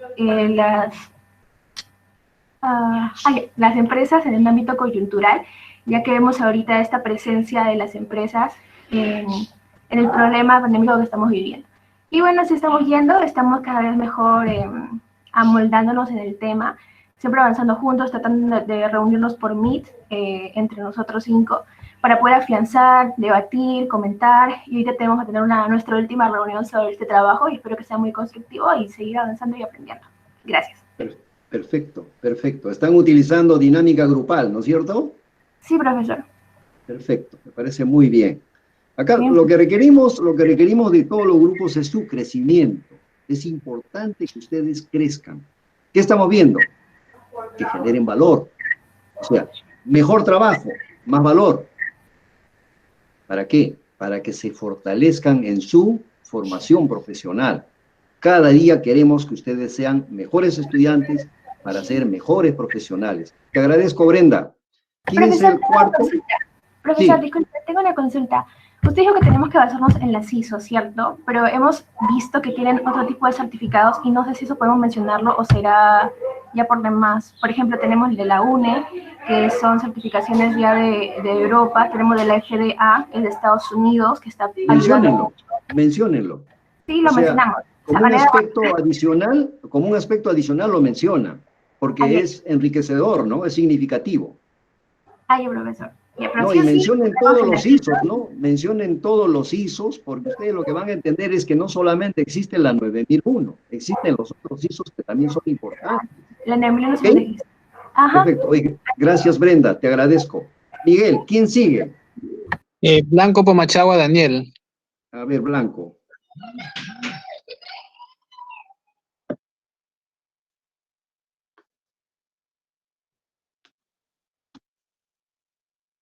las empresas en el ámbito coyuntural, ya que vemos ahorita esta presencia de las empresas en el problema pandémico que estamos viviendo. Y bueno, así estamos yendo, estamos cada vez mejor amoldándonos en el tema, siempre avanzando juntos, tratando de reunirnos por Meet entre nosotros 5 para poder afianzar, debatir, comentar. Y ahorita tenemos que tener nuestra última reunión sobre este trabajo y espero que sea muy constructivo y seguir avanzando y aprendiendo. Gracias. Perfecto, perfecto. Están utilizando dinámica grupal, ¿no es cierto? Sí, profesor. Perfecto, me parece muy bien. Acá Bien. lo que requerimos de todos los grupos es su crecimiento. Es importante que ustedes crezcan. ¿Qué estamos viendo? Que generen valor. O sea, mejor trabajo, más valor. ¿Para qué? Para que se fortalezcan en su formación profesional. Cada día queremos que ustedes sean mejores estudiantes para ser mejores profesionales. Te agradezco, Brenda. ¿Quién es el cuarto? Profesor, Sí. disculpe, tengo una consulta. Usted dijo que tenemos que basarnos en la CISO, ¿cierto? Pero hemos visto que tienen otro tipo de certificados y no sé si eso podemos mencionarlo o será ya por demás. Por ejemplo, tenemos el de la UNE, que son certificaciones ya de Europa. Tenemos de la FDA, que es de Estados Unidos, que está ayudando. Menciónenlo. Sí, lo mencionamos. Como un aspecto adicional lo menciona, porque es enriquecedor, ¿no? Es significativo. Ay, profesor. No, y mencionen todos los ISOs, ¿no? Mencionen todos los ISOs, porque ustedes lo que van a entender es que no solamente existe la 9001, existen los otros ISOs que también son importantes. La 9001 es ¿Okay? Ajá. Perfecto. Oye, gracias, Brenda, te agradezco. Miguel, ¿quién sigue? Blanco Pomachagua Daniel. A ver, Blanco.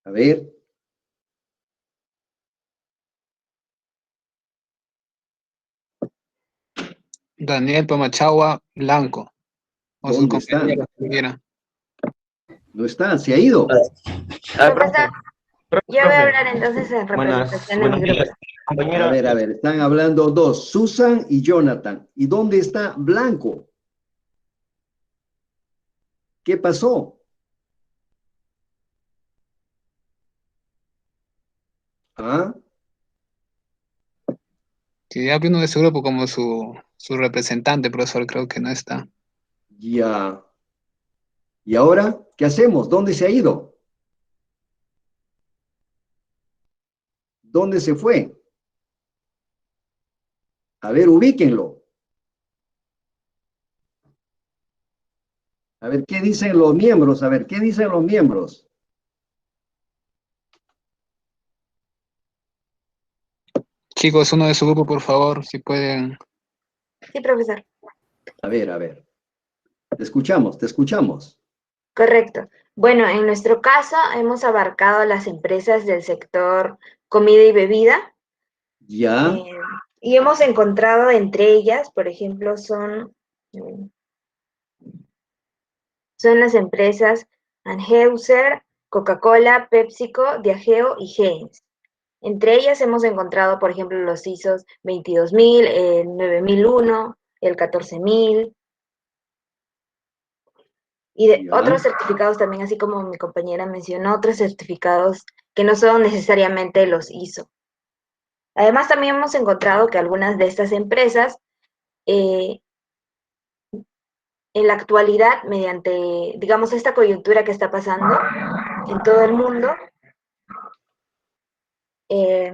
A ver. Daniel Pomachagua Blanco. O su compañero, si quiera. No está, se ha ido. Profesor, yo voy a hablar entonces en representación de mi grupo. A ver, están hablando dos, Susan y Jonathan. ¿Y dónde está Blanco? ¿Qué pasó? ¿Ah? Que ya vino de su grupo como su representante, profesor, creo que no está. Ya. ¿Y ahora qué hacemos? ¿Dónde se ha ido? ¿Dónde se fue? A ver, ubíquenlo. A ver, ¿qué dicen los miembros? A ver, ¿qué dicen los miembros? Chicos, uno de su grupo, por favor, si pueden. Sí, profesor. A ver. Te escuchamos, te escuchamos. Correcto. Bueno, en nuestro caso hemos abarcado las empresas del sector comida y bebida Ya, eh, y hemos encontrado entre ellas, por ejemplo, son las empresas Anheuser, Coca-Cola, PepsiCo, Diageo y Heinz. Entre ellas hemos encontrado, por ejemplo, los ISOs 22000, el 9001, el 14000 y de ya, otros certificados también, así como mi compañera mencionó, otros certificados que no son necesariamente los ISO. Además, también hemos encontrado que algunas de estas empresas, en la actualidad, mediante, digamos, esta coyuntura que está pasando en todo el mundo, eh,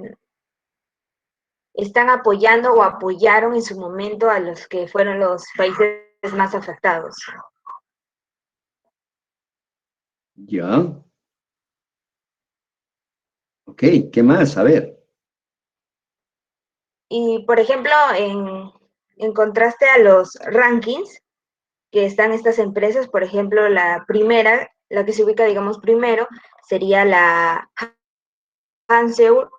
están apoyando o apoyaron en su momento a los que fueron los países más afectados. ya. Ok, ¿qué más? A ver. Y, por ejemplo, en contraste a los rankings que están estas empresas, por ejemplo, la primera, la que se ubica, digamos, primero, sería la Hanseur,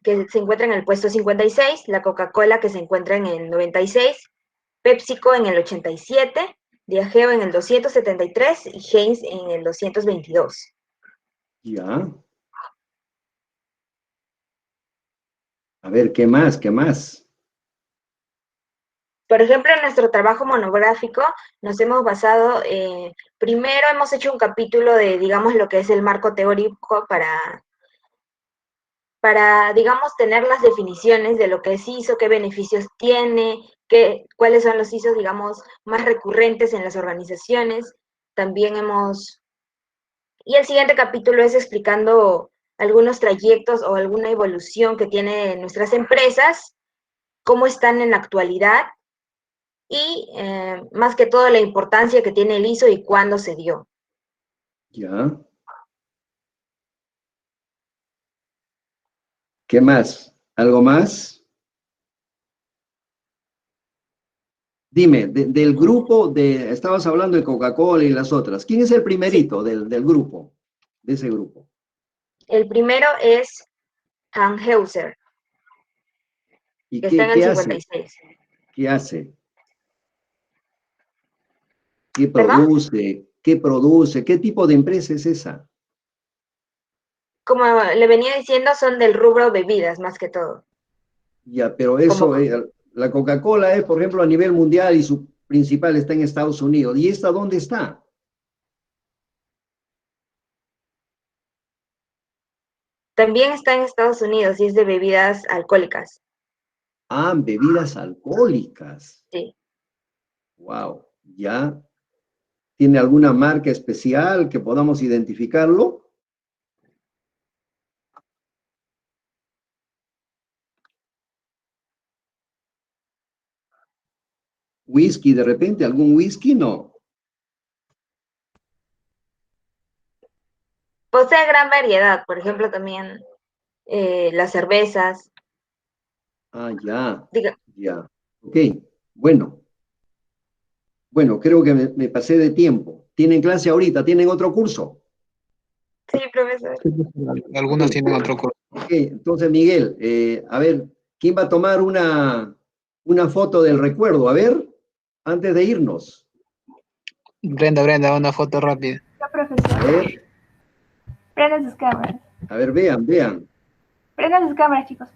que se encuentra en el puesto 56, la Coca-Cola, que se encuentra en el 96, PepsiCo en el 87, Diageo en el 273 y Heinz en el 222. Ya. A ver, ¿qué más? ¿Qué más? Por ejemplo, en nuestro trabajo monográfico nos hemos basado, primero hemos hecho un capítulo de, digamos, lo que es el marco teórico para, digamos, tener las definiciones de lo que es ISO, qué beneficios tiene, cuáles son los ISOs, digamos, más recurrentes en las organizaciones. También y el siguiente capítulo es explicando algunos trayectos o alguna evolución que tienen nuestras empresas, cómo están en la actualidad y más que todo la importancia que tiene el ISO y cuándo se dio. Ya. ¿Qué más? ¿Algo más? Dime, del grupo estabas hablando de Coca-Cola y las otras. ¿Quién es el primerito del grupo, de ese grupo? El primero es Anheuser, ¿Y que está en el qué hace? 56. ¿Qué hace? ¿Qué ¿Perdón? produce? ¿Qué produce? ¿Qué tipo de empresa es esa? Como le venía diciendo, son del rubro bebidas, más que todo. Ya, pero Como eso, la Coca-Cola es, por ejemplo, a nivel mundial y su principal está en Estados Unidos. ¿Y esta dónde está? también está en Estados Unidos y es de bebidas alcohólicas. Ah, bebidas alcohólicas. Sí. Wow, ya. ¿Tiene alguna marca especial que podamos identificarlo? ¿Whisky de repente? ¿Algún whisky? No. Posee gran variedad, por ejemplo, también las cervezas. Ah, ya, Diga, ya. Ok, bueno. Bueno, creo que me pasé de tiempo. ¿Tienen clase ahorita? ¿Tienen otro curso? sí, profesor. Algunos Ok, tienen otro curso. ok. Entonces, Miguel, a ver, ¿quién va a tomar una foto del recuerdo? A ver, antes de irnos. Brenda, una foto rápida. Ya, A profesor. ver, Prendan sus cámaras. a ver, vean. Prendan sus cámaras, chicos.